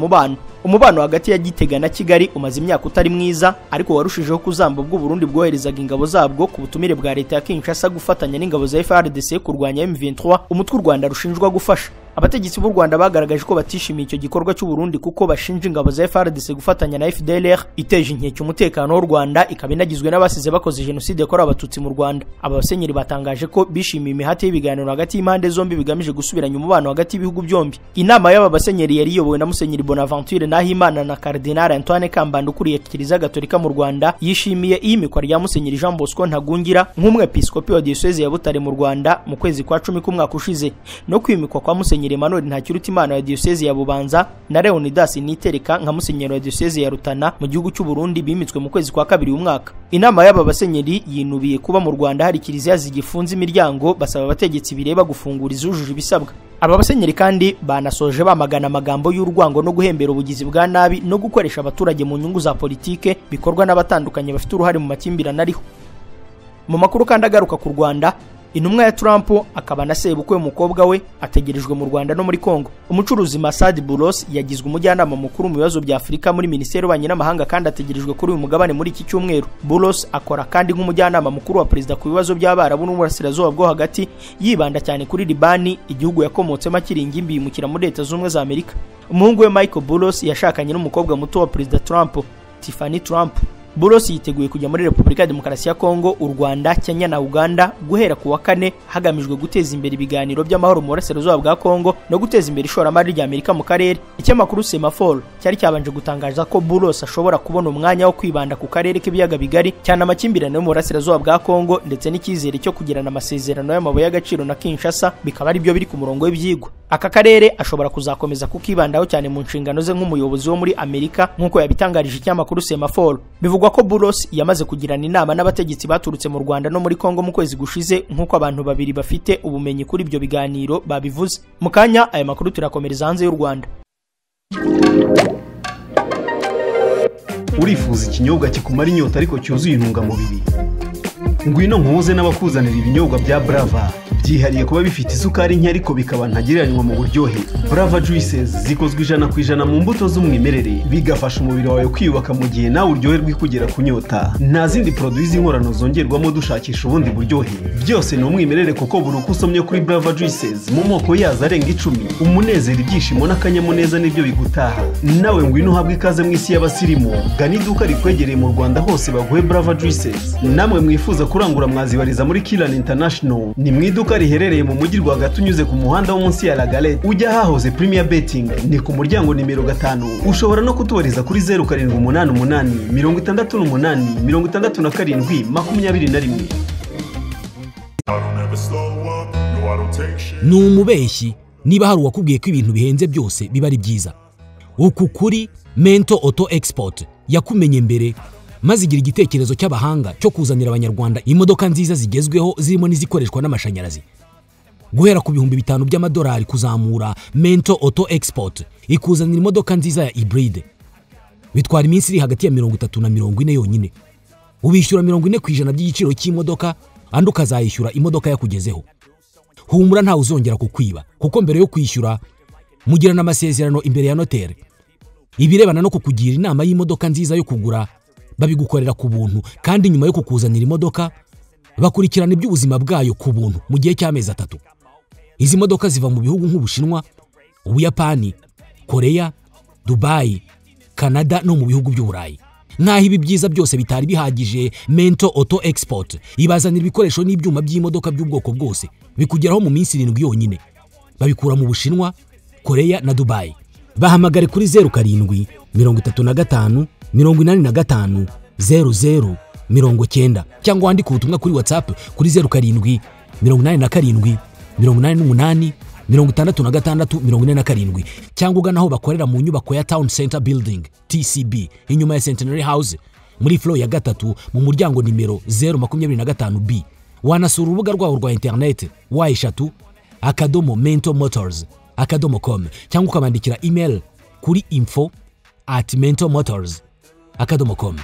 umubano hagati ya Gitega na Kigali umaze imyaka utari mwiza, ariko warushijeho kuzamba ubwo Burundi bwoherezaga ingabo zabwo ku butumire bwa leta ya Kinshasa gufatanya n'ingabo za FARDC kurwanya M23, umutwe u Rwanda rushinjwa gufasha. Abategetsi b'u Rwanda bagaragaje ko batishimiye icyo gikorwa cy'u Burundi kuko bashinja ingabo za FARDC gufatanya na FDLR iteje inkeke umutekano w'u Rwanda, ikaba inagizwe n'abasize bakoze jenoside yakorewe abatutsi mu Rwanda. Aba basenyeri batangaje ko bishimiye imihati y'ibiganiro hagati y'impande zombi bigamije gusubiranya umubano hagati y'ibihugu byombi. Inama y'aba basenyeri yari iyobowe na Musenyeri Bonaventure Nahimana na Cardinal Antoine Kambanda ukuriye Kiliziya Gatolika mu Rwanda, yishimiye iyimikwa rya Musenyeri Jean Bosco Ntagungira nk'umwepiskopi wa Diocese ya Butare mu Rwanda mu kwezi kwa 10 k'umwaka ushize, no kwimikwa kwa Musenyeri Emmanuel Ntakirutimana wa Diocese ya Bubanza na Leonidas Nitereka nka Musenyeri wa Diocese ya Rutana mu gihugu cy'u Burundi bimitswe mu kwezi kwa 2 umwaka. Inama y'aba basenyeri yinubiye kuba mu Rwanda hari kiliziya zigifunze imiryango, basaba abategetsi bireba gufungura izujuje ibisabwa. Aba basenyeri kandi banasoje bamagana amagambo y'urwango no guhembera ubugizi bwa nabi no gukoresha abaturage mu nyungu za politike bikorwa n'abatandukanye bafite uruhare mu makimbirane ariho. Mu makuru kandi agaruka ku Rwanda, intumwa ya Trump akaba na sebukwe umukobwa we ategerejwe mu Rwanda no muri Kongo. Umucuruzi Masad Boulos yagizwe umujyanama mukuru mu bibazo bya Afurika muri Minisiteri y'Ububanyi n'Amahanga kandi ategerejwe kuri uyu mugabane muri iki cyumweru. Boulos akora kandi nk'umujyanama mukuru wa perezida ku bibazo by'Abarabu n'Uburasirazuba bwo hagati, yibanda cyane kuri Libani, igihugu yakomotsemo akiri ingimbi yimukira muri Leta Zunze za Amerika. Umuhungu we Michael Boulos yashakanye n'umukobwa muto wa Perezida Trump, Tiffany Trump. Boulos yiteguye kujya muri Repubulika ya Demokarasi ya Kongo, u Rwanda, Kenya na Uganda guhera ku wa 4 hagamijwe guteza imbere ibiganiro by'amahoro mu burasirazuba bwa Kongo no guteza imbere ishoramari rya Amerika mu karere. Ikinyamakuru Semaphore cyari cyabanje gutangaza ko Boulos ashobora kubona umwanya wo kwibanda ku karere k'ibiyaga bigari cyane amakimbirane mu burasirazuba bwa Kongo ndetse n'icyizere cyo kugirana amasezerano y'amabuye y'agaciro na Kinshasa, bikaba ari byo biri ku murongo w'ibyigwa. Aka karere ashobora kuzakomeza kukibandaho cyane mu nshingano ze nk'umuyobozi wo muri Amerika nk'uko yabitangarije ikinyamakuru Semaphore. Bivugwa ko Boulos yamaze kugirana inama n'abategetsi baturutse mu Rwanda no muri Kongo mu kwezi gushize nk'uko abantu babiri bafite ubumenyi kuri ibyo biganiro babivuze. Mu kanya aya makuru turakomereza hanze y'u Rwanda. Urifuza ikinyobwa kikumara inyota ariko cyuzuye intungamubiri? Ngwino nkuze n'abakuzanira ibinyobwa bya Brava byihariye kuba bifite isukari nke ariko bikaba ntagereranywa mu buryohe. Brava Juices zikozwe 100% mu mbuto z'umwimerere, bigafasha umubiri wawe kwiyubaka mu gihe nawe uryoherwa kugera ku nyota. Nta zindi produits z'inkorano zongerwamo dushakisha ubundi buryohe, byose ni umwimerere kuko buri uko usomye kuri Brava Juices mu moko yazo arenga 10, umunezero, ibyishimo n'akanyamuneza nibyo bigutaha. Nawe ngwino uhabwe ikaze mu isi y'abasirimu, gana iduka rikwegereye mu Rwanda hose baguhe Brava Juices. Namwe mwifuza kurangura mwazibariza muri Kilan International, ni mu iduka riherereye mu mujyi rwagati unyuze ku muhanda wo munsi ya La Galette ujya hahoze Premier Betting, ni ku muryango nimero 5. Ushobora no kutubariza kuri 0788 68 67 ni umubeshyi niba hari uwakubwiye ko ibintu bihenze byose biba ari byiza. Uku kuri Mento Auto Export yakumenye mbere maze igira igitekerezo cy'abahanga cyo kuzanira abanyarwanda imodoka nziza zigezweho zirimo n'izikoreshwa n'amashanyarazi. Guhera ku $5,000 by'amadolari kuzamura, Mento Auto Export ikuzanira imodoka nziza ya hybride. Bitwara iminsi iri hagati ya 30 na 40 yonyine. Ubishyura 40% by'igiciro cy'imodoka, andi ukazayishyura imodoka yakugezeho. Humura nta uzongera kukwiba, kuko mbere yo kwishyura mugirana amasezerano imbere ya notaire. Ibirebana no kukugira inama y'imodoka nziza yo kugura babigukorera ku buntu, kandi nyuma yo kukuzanira imodoka bakurikirana iby'ubuzima bwayo ku buntu mu gihe cy'amezi 3. Izi modoka ziva mu bihugu nk'Ubushinwa, Ubuyapani, Korea, Dubai, Canada no mu bihugu by'Uburayi. Naho ibi byiza byose bitari bihagije, Mento Auto Export ibazanira ibikoresho n'ibyuma by'imodoka by'ubwoko bwose bikugeraho mu minsi 7 yonyine. Babikura mu Bushinwa, Korea na Dubai. Bahamagare kuri 07 35 85 00 90 cyangwa wandike ubutumwa kuri WhatsApp kuri 07 87 88 66 47 cyangwa ugana aho bakorera mu nyubako ya Town Center Building TCB inyuma ya Centenary House muri floor ya 3 mu muryango nimero 025B. Wanasura urubuga rwabo rwa internet y3.mentomotors.com cyangwa ukabandikira email kuri info@mentomotors.com.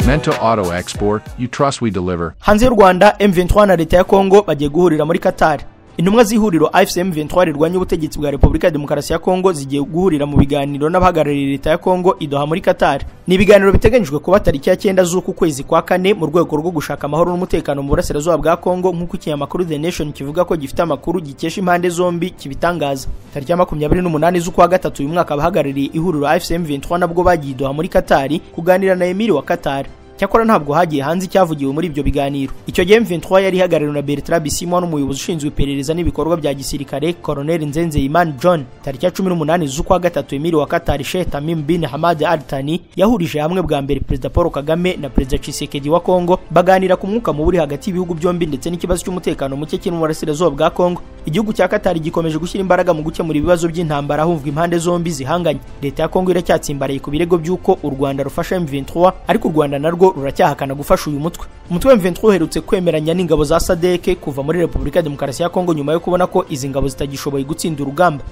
Mento Auto Export, you trust we deliver. Hanze y'u Rwanda, M23 na leta ya Kongo bagiye guhurira muri Qatar. Intumwa z'ihuriro AFC M23 rirwanya ubutegetsi bwa Repubulika ya Demokarasi ya Kongo zigiye guhurira mu biganiro n'abahagarariye leta ya Kongo i Doha muri Qatar. Ni ibiganiro biteganyijwe kuba tariki ya 9 z'uku kwezi kwa 4 mu rwego rwo gushaka amahoro n'umutekano mu burasirazuba bwa Kongo, nk'uko ikinyamakuru The Nation kivuga ko gifite amakuru gikesha impande zombi kibitangaza. Tariki ya 28 z'ukwa 3 uyu mwaka abahagarariye ihuriro AFC M23 nabwo bagiye Doha muri Qatar kuganira na Emir wa Qatar. Cyakora ntabwo hagiye hanze cyavugiwe muri ibyo biganiro. Icyo gihe M23 yari ihagarariwe na Bertrand Bisimwa n'umuyobozi ushinzwe iperereza n'ibikorwa bya gisirikare Colonel Nzenzeyimana John. Tariki ya 18 z'ukwa 3 Emir wa Qatar Sheikh Tamim bin Hamad Al Thani yahurije hamwe bwa mbere Perezida Paul Kagame na Perezida Tshisekedi wa Kongo baganira ku mwuka mu buri hagati y'ibihugu byombi ndetse n'ikibazo cy'umutekano muke kiri mu burasirazuba bwa Kongo. Igihugu cya Qatar gikomeje gushyira imbaraga mu gukemura ibibazo by'intambara humvwa impande zombi zihanganye. Leta ya Kongo iracyatsimbaraye ku birego by'uko u Rwanda rufasha M23, ariko u Rwanda narwo ruracyahakana gufasha uyu mutwe. Umutwe M23 uherutse kwemeranya n'ingabo za SADC kuva muri Repubulika ya Demokarasi ya Kongo nyuma yo kubona ko izi ngabo zitagishoboye gutsinda urugamba.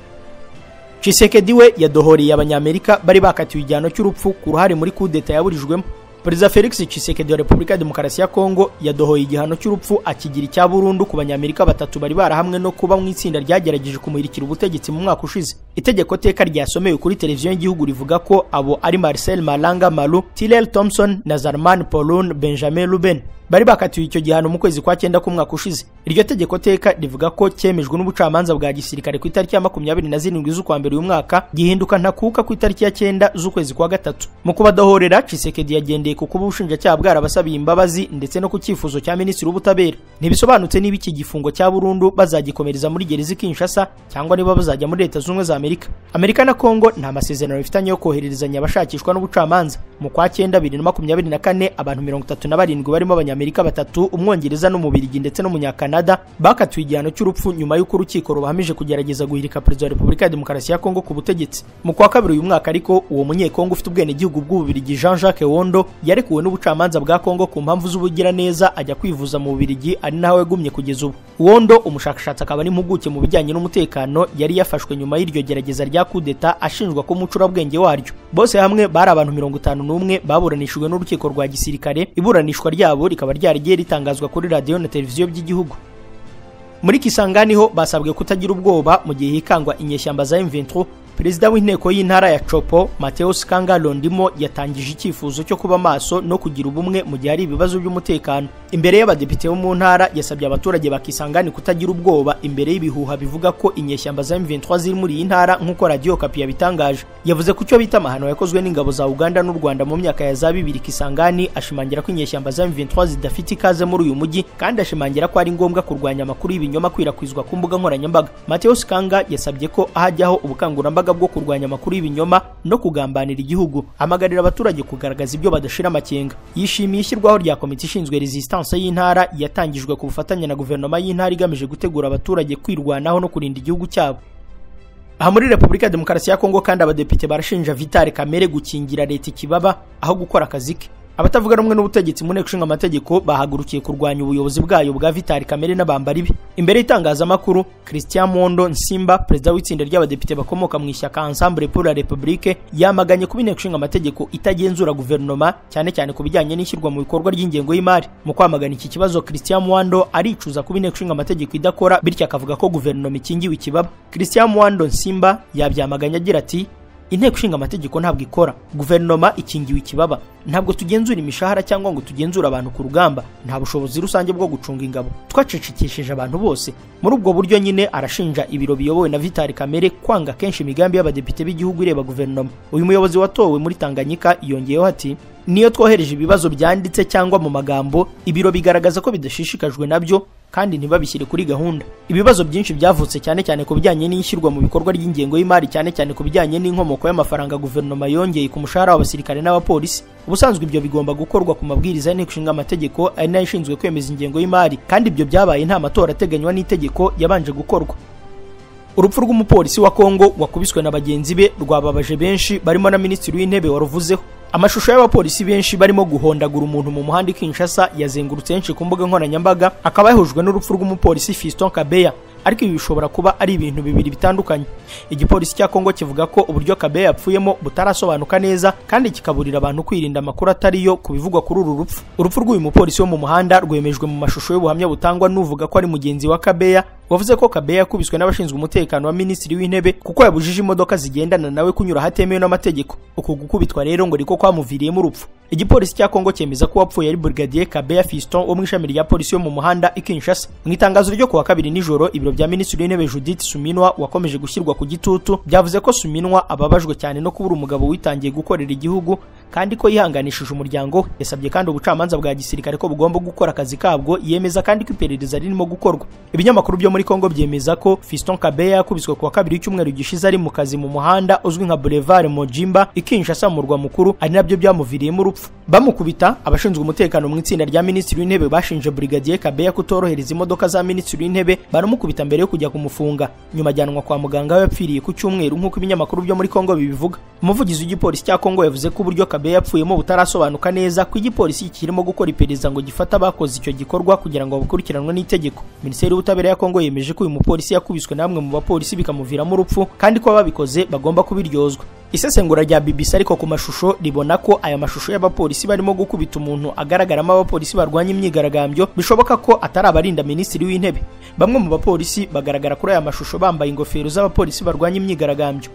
Tshisekedi we yadohoreye abanyamerika bari bakatiwe igihano cy'urupfu ku ruhare muri coup d'etat yaburijwemo. Perezida Felix Tshisekedi wa Repubulika ya Demokarasi ya Kongo yadohoye igihano cy'urupfu akigira icya burundu ku banyamerika 3 bari barahamwe no kuba mu itsinda ryagerageje kumuhirikira ubutegetsi mu mwaka ushize. Itegeko teka ryasomewe kuri televiziyo y'igihugu rivuga ko abo ari Marcel Malanga Malu, Tyrell Thompson na Zarman Paulun Benjamin Ruben bari bakatiwe icyo gihano mu kwezi kwa 9 ku mwaka ushize. Iryo tegeko teka rivuga ko cyemejwe n'ubucamanza bwa gisirikare ku itariki ya 27 z'ukwa mbere uyu mwaka, gihinduka ntakuka ku itariki ya 9 z'ukwezi kwa 3. Mu kubadahorera, Tshisekedi yagendeye ku kuba ubushinjacyaha bwarabasabiye imbabazi ndetse no ku cyifuzo cya Minisitiri w'Ubutabera. Ntibisobanutse niba iki gifungo cya burundu bazagikomereza muri gereza Kinshasa cyangwa niba bazajya muri Leta Zunze za Amerika. Amerika na Kongo nta masezerano bifitanye yo kohererezanya abashakishwa n'ubucamanza. Mu kwa 9 2024 abantu 37 barimo Abanyamerika 3, Umwongereza n'Umubirigi ndetse n'Umunyakanada bakatiwe igihano cy'urupfu nyuma y'uko urukiko rubahamije kugerageza guhirika Perezida wa Repubulika ya Demokarasi ya Kongo ku butegetsi. Mu kwa 2 uyu mwaka ariko uwo munyekongo ufite ubwene gihugu bw'Ububirigi Jean-Jacques Wondo yarekuwe n'ubucamanza bwa Kongo ku mpamvu z'ubugiraneza ajya kwivuza mu Bubiligi, ari naho yagumye kugeza ubu. Wondo, umushakashatsi akaba n'impuguke mu bijyanye n'umutekano, yari yafashwe nyuma y'iryo gerageza rya kudeta ashinjwa ko umucurabwenge waryo. Bose hamwe bari abantu 51 baburanishijwe n'urukiko rwa gisirikare. Iburanishwa ryabo rikaba ryarigiye ritangazwa kuri radio na televiziyo by'igihugu. Muri Kisangani ho basabwe kutagira ubwoba mu gihe hikangwa inyeshyamba za M23. Perezida w'inteko y'intara ya Chopo, Mateus Kanga Londimo, yatangije icyifuzo cyo kuba maso no kugira ubumwe mu gihe ari ibibazo by'umutekano. Imbere y'abadepite bo mu ntara yasabye abaturage bakisangani kutagira ubwoba imbere y'ibihuha bivuga ko inyeshyamba za M23 ziri muri iyi ntara nk'uko Radio Okapi yabitangaje. Yavuze ku cyo bita amahano yakozwe n'ingabo za Uganda n'u Rwanda mu myaka ya za 2000 Kisangani, ashimangira ko inyeshyamba za M23 zidafite ikaze muri uyu mujyi, kandi ashimangira ko ari ngombwa kurwanya amakuru y'ibinyoma kwirakwizwa ku mbuga nkoranyambaga. Mateus Kanga yasabye ko ahajyaho ubukangurambaga bwo kurwanya amakuru y'ibinyoma no kugambanira igihugu, amagarira abaturage kugaragaza ibyo badashira amakenga. Yishimiye ishyirwaho rya komite ishinzwe resistance y'intara yatangijwe ku bufatanye na guverinoma y'intara igamije gutegura abaturage kwirwanaho no kurinda igihugu cyabo. Aha muri Repubulika ya Demokarasi ya Kongo kandi abadepite barashinja Vital Kamerhe gukingira leta ikibaba aho gukora akazi ke. Abatavuga rumwe n'ubutegetsi mu nteko ishinga amategeko bahagurukiye kurwanya ubuyobozi bwayo bwa Vital Kamerhe n'abambari be. Imbere y'itangazamakuru, Christian Mondo Nsimba, perezida w'itsinda ry'abadepite bakomoka mu ishyaka Ensemble pour la République, yamaganye kuba inteko ishinga amategeko itagenzura guverinoma, cyane cyane ku bijyanye n'ishyirwa mu bikorwa ry'ingengo y'imari. Mu kwamagana iki kibazo, Christian Mondo aricuza kuba inteko ishinga amategeko idakora, bityo akavuga ko guverinoma ikingiwe ikibaba. Christian Mondo Nsimba yabyamaganye agira ati: inteko ishinga amategeko ntabwo ikora, guverinoma ikingiwe ikibaba, ntabwo tugenzura imishahara cyangwa ngo tugenzura abantu ku rugamba, nta bushobozi rusange bwo gucunga ingabo, twacecekesheje abantu bose. Muri ubwo buryo nyine arashinja ibiro biyobowe na Vital Kamerhe kwanga kenshi imigambi y'abadepite b'igihugu ireba guverinoma. Uyu muyobozi watowe muri Tanganyika yongeyeho ati: niyo twohereje ibibazo byanditse cyangwa mu magambo, ibiro bigaragaza ko bidashishikajwe nabyo kandi ntibabishyire kuri gahunda. Ibibazo byinshi byavutse cyane cyane ku bijyanye n'ishyirwa mu bikorwa ry'ingengo y'imari, cyane cyane ku bijyanye n'inkomoko y'amafaranga guverinoma yongeye ku mushahara w'abasirikare n'abapolisi. Ubusanzwe ibyo bigomba gukorwa ku mabwiriza y'inteko ishinga amategeko ari nayo ishinzwe kwemeza ingengo y'imari, kandi ibyo byabaye nta matora ateganywa n'itegeko yabanje gukorwa. Urupfu rw'umupolisi wa Kongo wakubiswe na bagenzi be rwababaje benshi, barimo na minisitiri w'intebe waruvuzeho. Amashusho y'abapolisi benshi barimo guhondagura umuntu mu muhanda Kinshasa yazengurutse henshi ku mbuga nkoranyambaga, akaba yahujwe n'urupfu rw'umupolisi Fiston Kabeya. Ariko ibi bishobora kuba ari ibintu bibiri bitandukanye. Igipolisi cya Kongo kivuga ko uburyo Kabeya yapfuyemo butarasobanuka neza, kandi kikaburira abantu kwirinda amakuru atariyo kubivugwa kuri uru rupfu. Urupfu rw'uyu mupolisi wo mu muhanda rwemejwe mu mashusho y'ubuhamya butangwa n'uvuga ko ari mugenzi wa Kabeya, wavuze ko Kabeya yakubiswe n'abashinzwe umutekano wa minisitiri w'intebe kuko yabujije imodoka zigendana nawe kunyura hatemewe n'amategeko. Uku gukubitwa rero ngo riko kwamuviriyemo urupfu. Igipolisi cya Kongo cyemeza ko wapfuye ari Brigadier Kabeya Fiston wo mu ishami rya polisi yo mu muhanda Kinshasa. Mu itangazo ryo kuwa kabiri nijoro, ibiro bya minisitiri w'intebe Judith Suminwa wakomeje gushyirwa ku gitutu byavuze ko Suminwa ababajwe cyane no kubura umugabo witangiye gukorera igihugu, kandi ko yihanganishije umuryango we. Yasabye kandi ubucamanza bwa gisirikare ko bugomba gukora akazi kabwo, yemeza kandi ko iperereza ririmo gukorwa. Ibinyamakuru byo muri Kongo byemeza ko Fiston Kabeya yakubiswe kuwa kabiri y'icyumweru gishize ari mu kazi mu muhanda uzwi nka Boulevard Mojimba Kinshasa mu murwa mukuru, ari nabyo byamuviriyemo urupfu. Bamukubita, abashinzwe umutekano mu itsinda rya minisitiri w'intebe bashinje Brigadier Kabeya kutorohereza imodoka za minisitiri w'intebe, baramukubita mbere yo kujya kumufunga. Nyuma ajyanwa kwa muganga aho yapfiriye ku cyumweru nk'uko ibinyamakuru byo muri Kongo bibivuga. Umuvugizi w'igipolisi cya Kongo yavuze ko uburyo Kabeya yapfuyemo butarasobanuka neza, ko igipolisi kirimo gukora iperereza ngo gifata abakoze icyo gikorwa kugira ngo bakurikiranwe n'itegeko. Minisiteri y'ubutabera ya Kongo yemeje ko uyu mupolisi yakubiswe na bamwe mu bapolisi bikamuviramo urupfu, kandi ko ababikoze bagomba kubiryozwa. Isesengura rya BBC ariko ku mashusho ribona ko aya mashusho y'abapolisi barimo gukubita umuntu agaragaramo abapolisi barwanya imyigaragambyo bishoboka ko atari abarinda minisitiri w'intebe. Bamwe mu bapolisi bagaragara kuri aya mashusho bambaye ingofero z'abapolisi barwanya imyigaragambyo.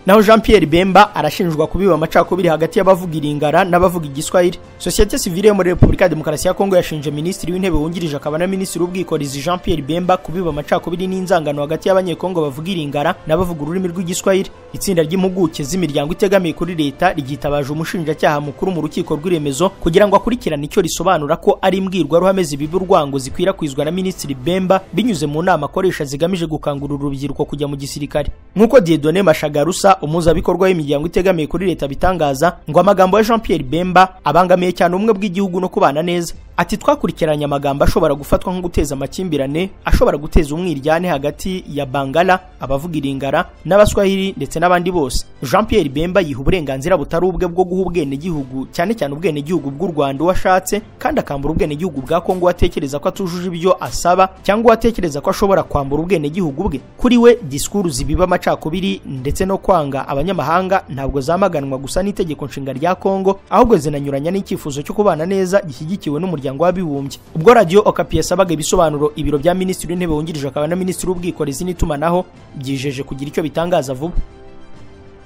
Naho Jean Pierre Bemba arashinjwa kubiba amacakubiri hagati y'abavuga Iringara n'abavuga Igiswahili. Societe Civile yo muri Repubulika ya Demokarasi ya Kongo yashinje minisitiri w'intebe wungirije akaba na minisitiri w'ubwikorezi Jean Pierre Bemba kubiba amacakubiri n'inzangano hagati y'abanyekongo bavuga Iringara n'abavuga ururimi rw'Igiswahili. Itsinda ry'impuguke z'imiryango itegamiye kuri leta rigitabaje umushinjacyaha mukuru mu rukiko rw'iremezo kugira ngo akurikirane icyo risobanura ko ari imbwirwaruhame zibiba urwango zikwirakwizwa na minisitiri Bemba binyuze mu nama akoresha zigamije gukangurira urubyiruko kujya mu gisirikare. Nk'uko Dieudonné Mashagarusa, umuzabikorwa w'imiryango itegamiye kuri leta bitangaza, ngo amagambo ya Jean Pierre Bemba abangamiye cyane ubumwe bw'igihugu no kubana neza. ati twakurikiranye amagambo ashobora gufatwa nko guteza amakimbirane, ashobora guteza umwiryane hagati ya Bangala, abavuga Iringara n'Abaswahili ndetse n'abandi bose. Jean Pierre Bemba yiha uburenganzira butari ubwe bwo guha ubwenegihugu, cyane cyane ubwenegihugu bw'u Rwanda washatse, kandi akambura ubwenegihugu bwa Kongo watekereza ko atujuje ibyo asaba cyangwa watekereza ko ashobora kwambura ubwenegihugu bwe. Kuri we disikuru zibiba amacakubiri ndetse no kwanga abanyamahanga ntabwo zamaganwa gusa n'itegeko nshinga rya Kongo, ahubwo zinanyuranya n'icyifuzo cyo kubana neza gishyigikiwe n'umuryango w'abibumbye. Ubwo Radio Okapi yasabaga ibisobanuro, ibiro bya Minisitiri w'Intebe wungirije akaba na Minisitiri w'Ubwikorezi n'itumanaho byijeje kugira icyo bitangaza vuba.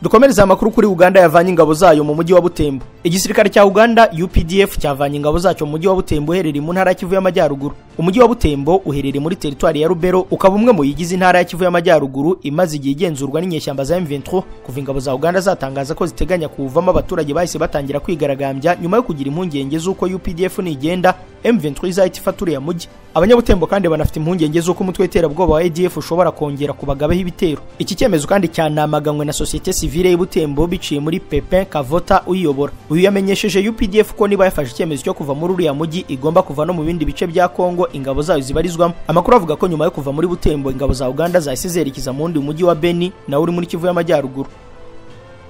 Dukomereza amakuru kuri Uganda yavanye ingabo zayo mu mujyi wa Butembo. Igisirikare cya Uganda UPDF cyavanye ingabo zacyo mu mujyi wa Butembo uherereye mu ntara ya Kivu y'Amajyaruguru. Umujyi wa Butembo uherereye muri teritwari ya Rubero, ukaba umwe mu yigize intara ya Kivu y'Amajyaruguru imaze igihe igenzurwa n'inyeshyamba za M23 kuva ingabo za Uganda zatangaza ko ziteganya kuvamo. Abaturage bahise batangira kwigaragambya nyuma yo kugira impungenge z'uko UPDF nigenda M23 izahita ifata ya mujyi. Abanyabutembo kandi banafite impungenge z'uko umutwe w'iterabwoba wa ADF ushobora kongera kubagabaho ibitero. Iki cyemezo kandi cyanamaganywe na societe civile y'Ubutembo biciye muri Pepin Kavota uyiyobora. Uyu yamenyesheje UPDF ko niba yafashe icyemezo cyo kuva muri uriya mujyi igomba kuva no mu bindi bice bya Kongo ingabo zayo zibarizwamo. Amakuru avuga ko nyuma yo kuva muri Butembo ingabo za Uganda zahise zerekeza mu wundi mujyi wa Beni na uri muri Kivu y'Amajyaruguru.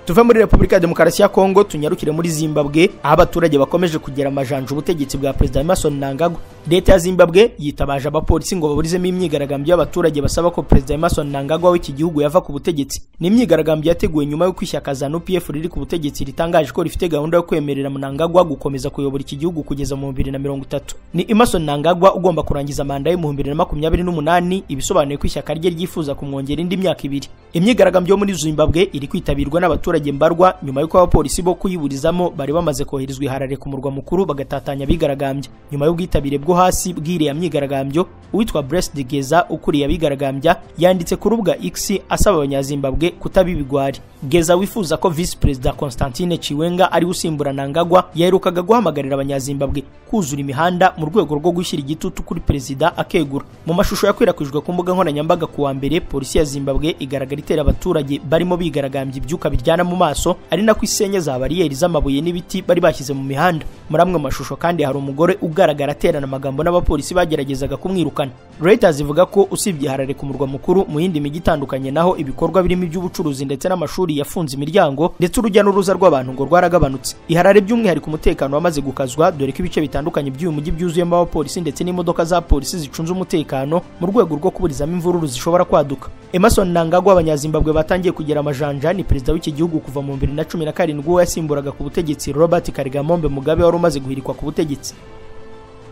Tuve muri Republika ya Demokarasi ya Kongo tunyarukire muri Zimbabwe, aho abaturage bakomeje kugera amajanja ubutegetsi bwa President Emmerson Mnangagwa. Leta ya Zimbabwe yitabaje abapolisi ngo baburizemo imyigaragambyo y'abaturage basaba ko President Emmerson Mnangagwa w'iki gihugu yava ku butegetsi. Ni imyigaragambyo yateguwe nyuma yo kwishyaka ZANU-PF riri ku butegetsi ritangaje ko rifite gahunda yo kwemerera Mnangagwa gukomeza kuyobora iki gihugu kugeza mu 2030. Ni Emmerson Mnangagwa ugomba kurangiza manda ye mu 2028, ibisobanuye ko ishyaka rye ryifuza kumwongera indi myaka 2. Imyigaragambyo muri Zimbabwe iri kwitabirwa n'abaturage mbarwa nyuma y'uko abapolisi bo kuyiburizamo bari bamaze koherezwa i Harare ku murwa mukuru bagatatanya abigaragambya. Nyuma y'ubwitabire bwo hasi bw'iriya myigaragambyo, uwitwa Blessed Geza ukuriye abigaragambya yanditse ku rubuga X asaba abanyazimbabwe kutabibigwari. Geza wifuza ko Vice President Constantine Chiwenga ari usimbura Mnangagwa yaherukaga guhamagarira abanyazimbabwe kuzura imihanda mu rwego rwo gushyira igitutu kuri perezida akegura. Mu mashusho yakwirakwijwe ku mbuga nkoranyambaga ku wa mbere, polisi ya Zimbabwe igaragara itera abaturage barimo bigaragambya ibyuka biryana mu maso, ari nako isenya za bariyeri z'amabuye n'ibiti bari bashyize mu mihanda. Muri amwe mashusho kandi hari umugore ugaragara aterana amagambo n'abapolisi bageragezaga kumwirukana. Reuters ivuga ko usibye Harare ku murwa mukuru, mu yindi mijyi itandukanye naho ibikorwa birimo iby'ubucuruzi ndetse n'amashuri yafunze imiryango, ndetse urujya n'uruza rw'abantu ngo rwaragabanutse. I Harare by'umwihariko umutekano wamaze gukazwa, dore ko ibice bitandukanye by'uyu mujyi byuzuyemo abapolisi ndetse n'imodoka za polisi zicunze umutekano mu rwego rwo kuburizamo imvururu zishobora kwaduka. Emmerson Mnangagwa abanyazimbabwe batangiye kugira amajanja ni perezida w'iki gihugu kuva mu 2017 ubwo yasimburaga ku butegetsi Robert Karigamombe Mugabe wari umaze guhirikwa ku butegetsi.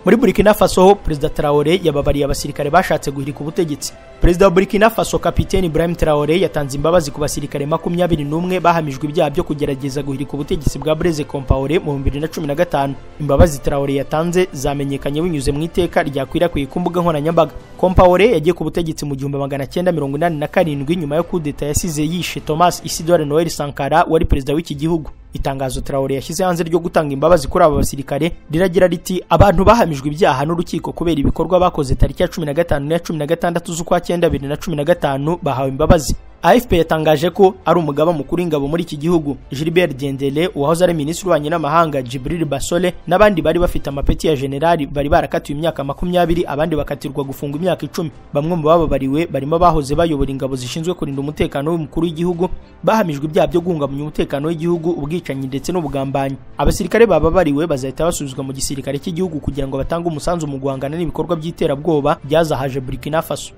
Muri Burkina Faso, Perezida Traoré yababariye abasirikare bashatse guhirika ubutegetsi. Perezida wa Burkina Faso Kapiteni Ibrahim Traoré yatanze imbabazi ku basirikare 21 bahamijwe ibyaha byo kugerageza guhirika ubutegetsi bwa Blaise Compaoré mu 2015. Imbabazi Traoré yatanze zamenyekanye binyuze mu iteka ryakwirakwiye ku mbuga nkoranyambaga. Compaoré yagiye ku butegetsi mu 1987 nyuma yo kudeta yasize yishe Thomas Isidore Noel Sankara wari perezida w'iki gihugu. Itangazo Traoré yashyize hanze ryo gutanga imbabazi kuri aba basirikare riragira riti abantu bahamijwe ibyaha n'urukiko kubera ibikorwa bakoze tariki ya 15 na 16 z'ukwa 9 2015 bahawe imbabazi. AFP yatangaje ko ari umugaba mukuru w'ingabo muri iki gihugu Gilbert Diendele, uwahoze ari minisitiri w'ububanyi n'amahanga Djibril Basole n'abandi bari bafite amapeti ya generali bari barakatiwe imyaka 20, abandi bakatirwa gufungwa imyaka 10. Bamwe mu bababariwe barimo bahoze bayobora ingabo zishinzwe kurinda umutekano w'umukuru w'igihugu, bahamijwe ibyaha byo guhungabanya umutekano w'igihugu, ubwicanyi ndetse n'ubugambanyi. Abasirikare bababariwe bazahita basubizwa mu gisirikare cy'igihugu kugira ngo batange umusanzu mu guhangana n'ibikorwa by'iterabwoba byazahaje Burkina Faso.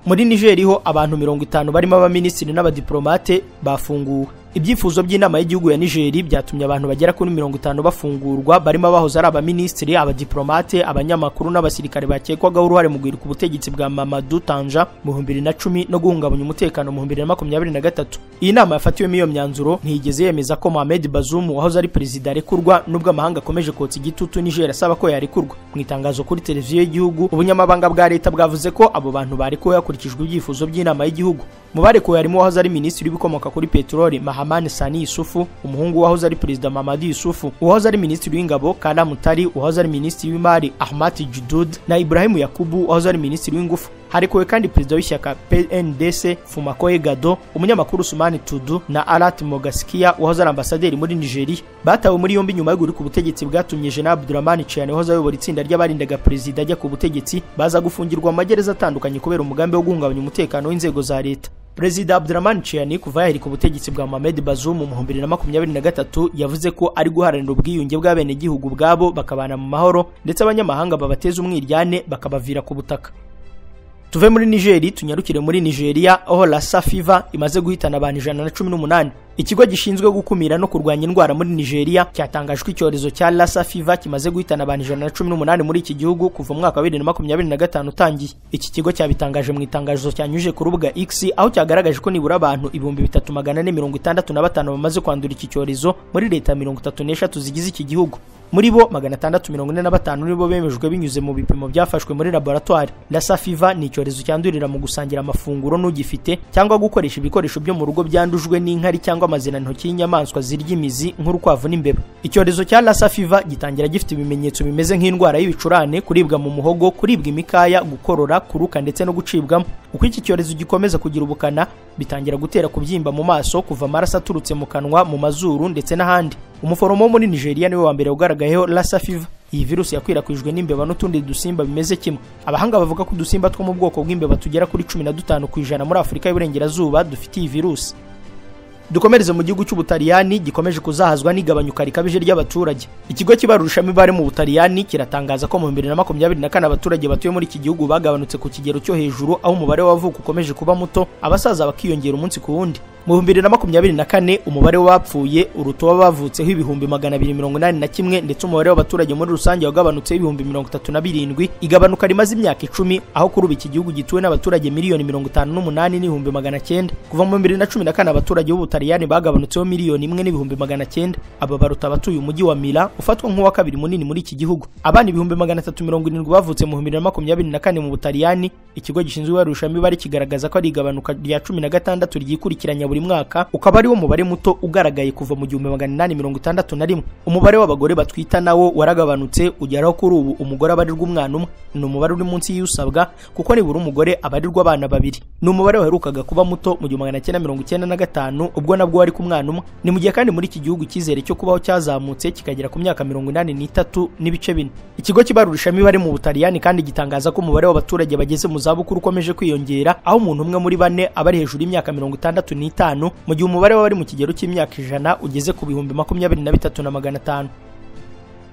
Muri Niger ho abantu 50 barimo abaminisitiri n'abadiplomate bafunguwe. Ibyifuzo by'inama y'igihugu ya Niger byatumye abantu bagera kuri 50 bafungurwa, barimo abahoze ari abaminisitiri, abadiplomate, abanyamakuru n'abasirikare bakekwagaho uruhare mu guhirika ubutegetsi bwa Mamadou Tanja mu 2010 no guhungabanya umutekano mu 2023. Iyi nama yafatiwemo iyo myanzuro ntiyigeze yemeza ko Mohamed Bazoum wahoze ari perezida arekurwa, nubwo amahanga akomeje kotsa igitutu Niger asaba ko yarekurwa. Mu itangazo kuri televiziyo y'igihugu, ubunyamabanga bwa leta bwavuze ko abo bantu barekuwe hakurikijwe ibyifuzo by'inama y'igihugu. Mu barekuwe harimo wahoze ari minisitiri w'ibikomoka kuri peteroli Mahamane Sani Yusufu, umuhungu wahoze ari perezida Mamadi Yusufu, uwahoze ari minisitiri w'ingabo Kala Mutari, uwahoze ari minisitiri w'imari Ahmad Judud na Ibrahim Yakubu wahoze ari minisitiri w'ingufu. harikuwe kandi perezida w'ishyaka PNDC Fumakoye Gado, umunyamakuru Sumani Tudu na Alat Mogaskia wahoze ari ambasaderi muri Nigeria. Batawe muri yombi nyuma yo guri ku butegetsi bwatumye Jenerali Abdurrahman Chiani wahoze ayobora itsinda ry'abarindaga perezida ajya ku butegetsi baza gufungirwa mu magereza atandukanye kubera umugambi wo guhungabanya umutekano w'inzego za leta. Perezida Abdurrahman Chiani kuva yahiri ku butegetsi bwa Mohamed Bazoum mu 2023 yavuze ko ari guharanira ubwiyunge bw'abene gihugu bwabo bakabana mu mahoro ndetse abanyamahanga babateza umwiryane bakabavira ku butaka. Tuve muri Nigeria tunyarukire muri Nigeria aho Lassa fever imaze guhitana abantu 118. Ikigo gishinzwe gukumira no kurwanya indwara muri Nigeria cyatangajwe icyorezo cya Lassa fever kimaze guhitana abantu 118 muri iki gihugu kuva mu mwaka wa 2025 utangiye. Iki kigo cyabitangaje mu itangazo cyanyuje ku rubuga X aho cyagaragaje ko nibura abantu 3465 bamaze kwandura iki cyorezo muri leta 33 zigize iki gihugu. Muri bo 645 nibo bemejwe binyuze mu bipimo byafashwe muri laboratoire. Lassa fever ni icyorezo cyandurira mu gusangira amafunguro n'ugifite cyangwa gukoresha ibikoresho byo mu rugo byandujwe n'inkari cyangwa amazina ntoki y'inyamaswa zirya imizi nk'urukwavu n'imbeba. Icyorezo cya Lassa fever gitangira gifite ibimenyetso bimeze nk'indwara y'ibicurane, kuribwa mu muhogo, kuribwa imikaya, gukorora, kuruka ndetse no gucibwamo. Uko iki cyorezo gikomeza kugira ubukana bitangira gutera kubyimba mu maso, kuva amaraso aturutse mu kanwa, mu mazuru ndetse n'ahandi. Umuforomo muri Nigeria niwe wa mbere ugaragayeho Lassa fever. Iyi virusi yakwirakwijwe n'imbeba n'utundi dusimba bimeze kimwe. Abahanga bavuga ko udusimba two mu bwoko bw'imbeba tugera kuri 15% muri Afurika y'Iburengerazuba dufite iyi virusi. Dukomereze mu gihugu cy'Ubutaliyani gikomeje kuzahazwa n'igabanyuka rikabije ry'abaturage. Ikigo kibarusha imibare mu Butaliyani kiratangaza ko mu 2024 abaturage batuye muri iki gihugu bagabanutse ku kigero cyo hejuru, aho umubare w'abavuka ukomeje kuba muto, abasaza bakiyongera umunsi ku wundi. Mu 2024 umubare w'abapfuye urutoba bavutseho 281 ndetse umubare w'abaturage muri rusange wagabanutse 37,000. Igabanuka rimaze imyaka 10 aho kuri iki gihugu gituwe n'abaturage miliyoni 58,900. Kuva mu 2014 abaturage b'Ubutaliyani bagabanutseho miliyoni 1,900,000. Aba baruta abatuye umujyi wa Milan ufatwa nk'uwa kabiri munini muri iki gihugu. Abana 370 bavutse mu 2024 mu Butaliyani. Ikigo gishinzwe ibarusha imibare kigaragaza ko ari igabanuka rya 16 ryikurikiranya buri mwaka, ukaba ari wo mubare muto ugaragaye kuva mu 1861. Umubare w'abagore batwita nawo waragabanutse ugeraho kuri ubu umugore abarirwa umwana umwe. Ni umubare uri munsi y'usabwa kuko nibura umugore abarirwa abana babiri. Ni umubare waherukaga kuba muto mu 1995 ubwo nabwo wari ku mwana umwe. Ni mu gihe kandi muri iki gihugu cyizere cyo kubaho cyazamutse kikagera ku myaka 83 n'ibice 4. Ikigo kibarusha imibare mu Butaliyani kandi gitangaza ko umubare w'abaturage bageze mu zabukuru ukomeje kwiyongera, aho umuntu umwe muri bane abari hejuru y'imyaka 65 mu gihe umubare w'abari mu kigero cy'imyaka 100 ugeze ku 23,500.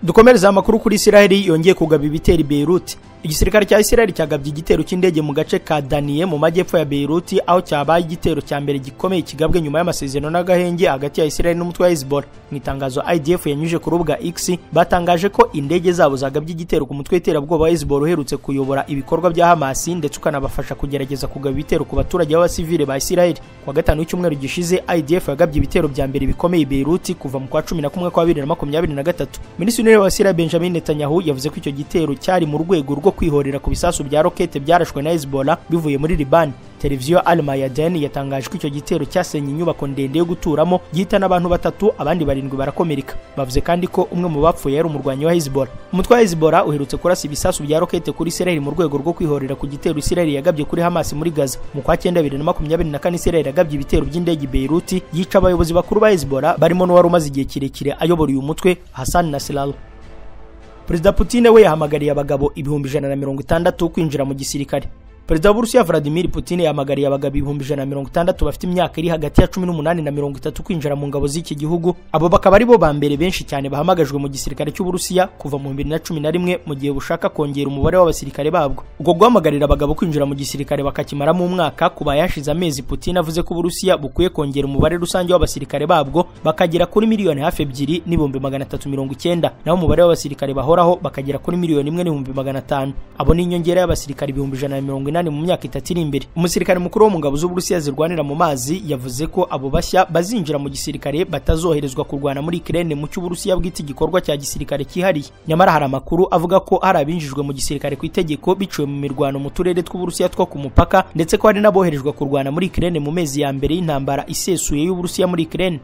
Dukomereza amakuru kuri Israeli yongeye kugaba ibitero i Beirut. Igisirikare cya Israeli cyagabye igitero cy'indege mu gace ka Daniye mu majyepfo ya Beirut, aho cyabaye igitero cya mbere gikomeye kigabwe nyuma y'amasezerano n'agahenge hagati ya Israeli n'umutwe wa Hezbollah. Mu itangazo IDF yanyuje ku rubuga X batangaje ko indege zabo zagabye igitero ku mutwe w'iterabwoba wa Hezbollah uherutse kuyobora ibikorwa bya Hamas ndetse ukanabafasha kugerageza kugaba ibitero ku baturage b'abasivile ba Israeli. Kwa gatanu w'icyumweru gishize IDF yagabye ibitero bya mbere bikomeye i Beirut kuva mu kwa 11 kwa 2023. Minisitiri wa Israel Benjamin Netanyahu yavuze ko icyo gitero cyari mu rwego rwo kwihorera ku bisasu bya rokete byarashwe na Hezbollah bivuye muri Liban. Televiziyo Al Mayadeen yatangaje ko icyo gitero cyasenye inyubako ndende yo guturamo gihitana abantu 3 abandi 7 barakomereka. Bavuze kandi ko umwe mu bapfuye yari umurwanyi wa Hezbollah. Umutwe wa Hezbollah uherutse kurasa ibisasu bya rokete kuri Israel mu rwego rwo kwihorera ku gitero Israel yagabye kuri Hamas muri Gaza. Mu kwa 9 2024 Israel yagabye ibitero by'indege Beirut yica abayobozi bakuru ba Hezbollah barimo n'uwari umaze igihe kirekire ayobora uyu mutwe Hassan Nasrallah. Perezida Putin we yahamagariye abagabo 160 kwinjira mu gisirikare. Perezida w'Uburusiya Vladimir Putin yahamagariye abagabo 160 bafite imyaka iri hagati ya 18 na 30 kwinjira mu ngabo z'iki gihugu. Abo bakaba ari bo bambere benshi cyane bahamagajwe mu gisirikare cy'Uburusiya kuva mu 2011 mu gihe bushaka kongera umubare w'abasirikare babwo. Ubwo guhamagarira abagabo kwinjira mu gisirikare bakakimara mu mwaka kuba yashize amezi, Putin avuze ko Uburusiya bukwiye kongera umubare rusange w'abasirikare babwo bakagera kuri miliyoni hafi 2,390, naho umubare w'abasirikare bahoraho bakagera kuri miliyoni 1,500. Abo ni inyongera y'abasirikare 1,180 mu myaka 3 iri imbere. Umusirikare mukuru wo mu ngabo z'Uburusiya zirwanira mu mazi yavuze ko abo bashya bazinjira mu gisirikare batazoherezwa kurwana muri Ukraine mu cy'Uburusiya bw'iki gikorwa cya gisirikare cyihariye. Nyamara hari amakuru avuga ko hari abinjijwe mu gisirikare ku itegeko biciwe mu mirwano mu turere tw'Uburusiya two ku mupaka, ndetse ko hari n'aboherejwe kurwana muri Ukraine mu mezi ya mbere y'intambara isesuye y'Uburusiya muri Ukraine.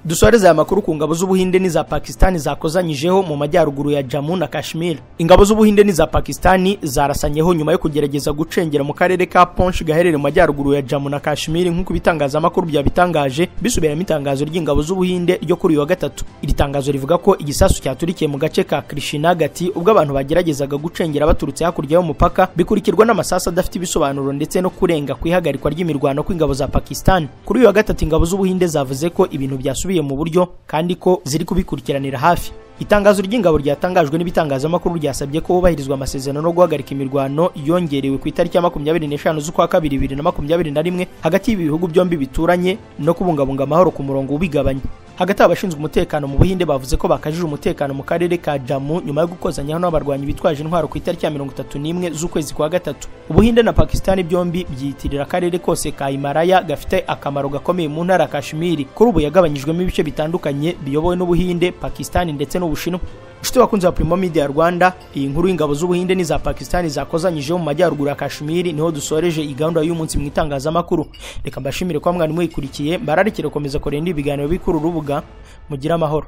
dusoreza aya makuru ku ngabo z'Ubuhinde n'iza Pakistan zakozanyijeho mu majyaruguru ya Jammu na Kashmir. Ingabo z'Ubuhinde n'iza Pakistan zarasanyeho nyuma yo kugerageza gucengera mu karere ka Poonch gaherereye mu majyaruguru ya Jammu na Kashmir nk'uko bitangaza amakuru byabitangaje bisubiramo itangazo ry'ingabo z'Ubuhinde ryo kuri wa gatatu. Iri tangazo rivuga ko igisasu cyaturikiye mu gace ka Krishnagati ubwo abantu bageragezaga gucengera baturutse hakurya y'umupaka bikurikirwa n'amasasu adafite ibisobanuro ndetse no kurenga kwihagarikwa ry'imirwano kw'ingabo za Pakistan. Kuri uyu wa gatatu ingabo z'Ubuhinde zavuze ko ibintu byasubiye mu buryo kandi ko ziri kubikurikiranira hafi. Itangazo ry'ingabo ryatangajwe n'ibitangazamakuru ryasabye ko hubahirizwa amasezerano no guhagarika imirwano yongerewe ku itariki ya 25 z'ukwa kabiri 2021 hagati y'ibihugu byombi bituranye no kubungabunga amahoro ku murongo ubigabanya. Hagati abashinzwe umutekano mu Buhinde bavuze ko bakajije umutekano mu karere ka Jammu nyuma yo gukozanyaho n'abarwanyi bitwaje intwaro ku itariki ya 31 z'ukwezi kwa gatatu. Ubuhinde na Pakistan byombi byitirira akarere kose ka Himalaya gafite akamaro gakomeye mu ntara Kashmir. Kuri ubu yagabanyijwemo ibice bitandukanye biyobowe n'Ubuhinde, Pakistan ndetse n'Ubushinwa. Inshuti bakunze wa Primo Media Rwanda, iyi nkuru y'ingabo z'Ubuhinde n'iza Pakistan zakozanyijeho mu majyaruguru ya Kashmir niho dusoreje igahunda y'umunsi mu itangazamakuru. Reka mbashimire kwa mwari mwikurikiye, mbararikire komeza korenda ibiganiro bikuru rubuga mugira amahoro.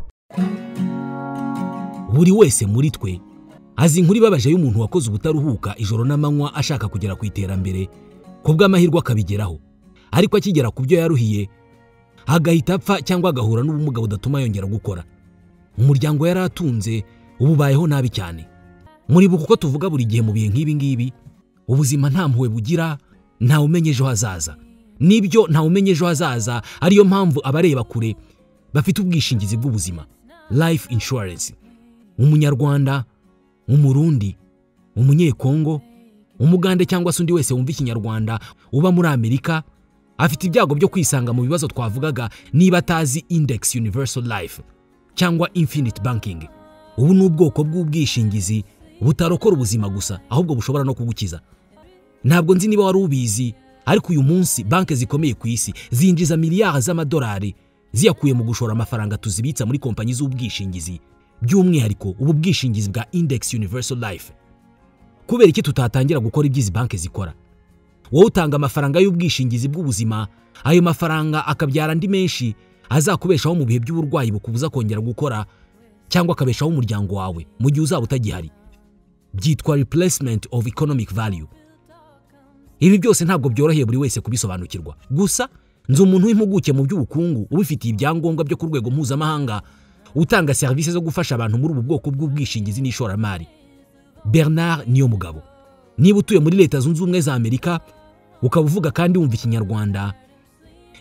Buri wese muri twe azi inkuru ibabaje y'umuntu wakoze ubutaruhuka ijoro n'amanywa ashaka kugera ku iterambere kubwo amahirwe akabigeraho, ariko akigera ku byo yaruhiye agahita apfa cyangwa agahura n'ubumuga budatuma yongera gukora. Umuryango yaratunze ububayeho nabi cyane. Muri buko ko tuvuga buri gihe mu bihe nk'ibi ngibi, ubuzima nta mpuhwe bugira, nta umenyejo hazaza. Nibyo nta umenyejo hazaza, ariyo mpamvu abareba kure bafite ubwishingizi bw'ubuzima, life insurance. Umunyarwanda, umurundi, umunyekongo, umugande cyangwa se undi wese wumva ikinyarwanda uba muri Amerika afite ibyago byo kwisanga mu bibazo twavugaga niba atazi Index Universal Life cyangwa Infinite Banking. Ubu ni ubwoko bw'ubwishingizi butarokora ubuzima gusa, ahubwo bushobora no kugukiza. Ntabwo nzi niba wari ubizi, ariko uyu munsi banke zikomeye ku isi zinjiza miliyari z'amadolari ziyakuye mu gushora amafaranga tuzibitsa muri kompanyi z'ubwishingizi, by'umwihariko ubu bwishingizi bwa Index Universal Life. Kubera iki tutatangira gukora ibyizi banke zikora? Wowe utanga amafaranga y'ubwishingizi bw'ubuzima, ayo mafaranga akabyara andi menshi azakubeshaho mu bihe by'uburwayi bukubuza kongera gukora cyangwa akabeshaho umuryango wawe mu gihe uzaba utagihari. Byitwa replacement of economic value. Ibi byose ntabwo byoroheye buri wese kubisobanukirwa. Gusa nzi umuntu w'impuguke mu by'ubukungu ubifitiye ibyangombwa byo ku rwego mpuzamahanga utanga serivisi zo gufasha abantu muri ubu bwoko bw'ubwishingizi n'ishoramari. Bernard Niyomugabo. Niba utuye muri Leta Zunze Ubumwe za Amerika ukaba uvuga kandi wumva ikinyarwanda,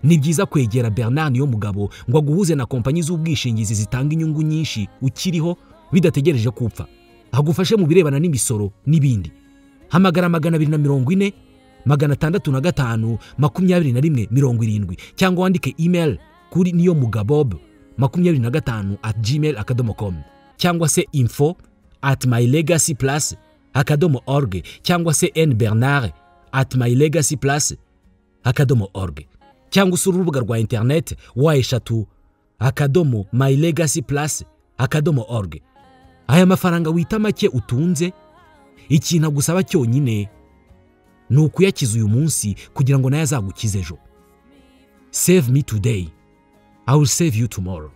ni byiza kwegera Bernard Niyomugabo ngo aguhuze na kompanyi z'ubwishingizi zitanga inyungu nyinshi ukiriho bidategereje kupfa, agufashe mu birebana n'imisoro n'ibindi. Hamagara 240 605 21 cyangwa wandike email kuri niyomugabo25@gmail.com cyangwa se info@mylegacyplus.org cyangwa se nbernard@mylegacyplus.org cyangwa usura urubuga rwa internet wa@mylegacyplus.org. Aya mafaranga wita make utunze, ikintu gusaba cyonyine ni ukuyakiza uyu munsi kugira ngo nayo azagukize ejo. Save me today, I will save you tomorrow.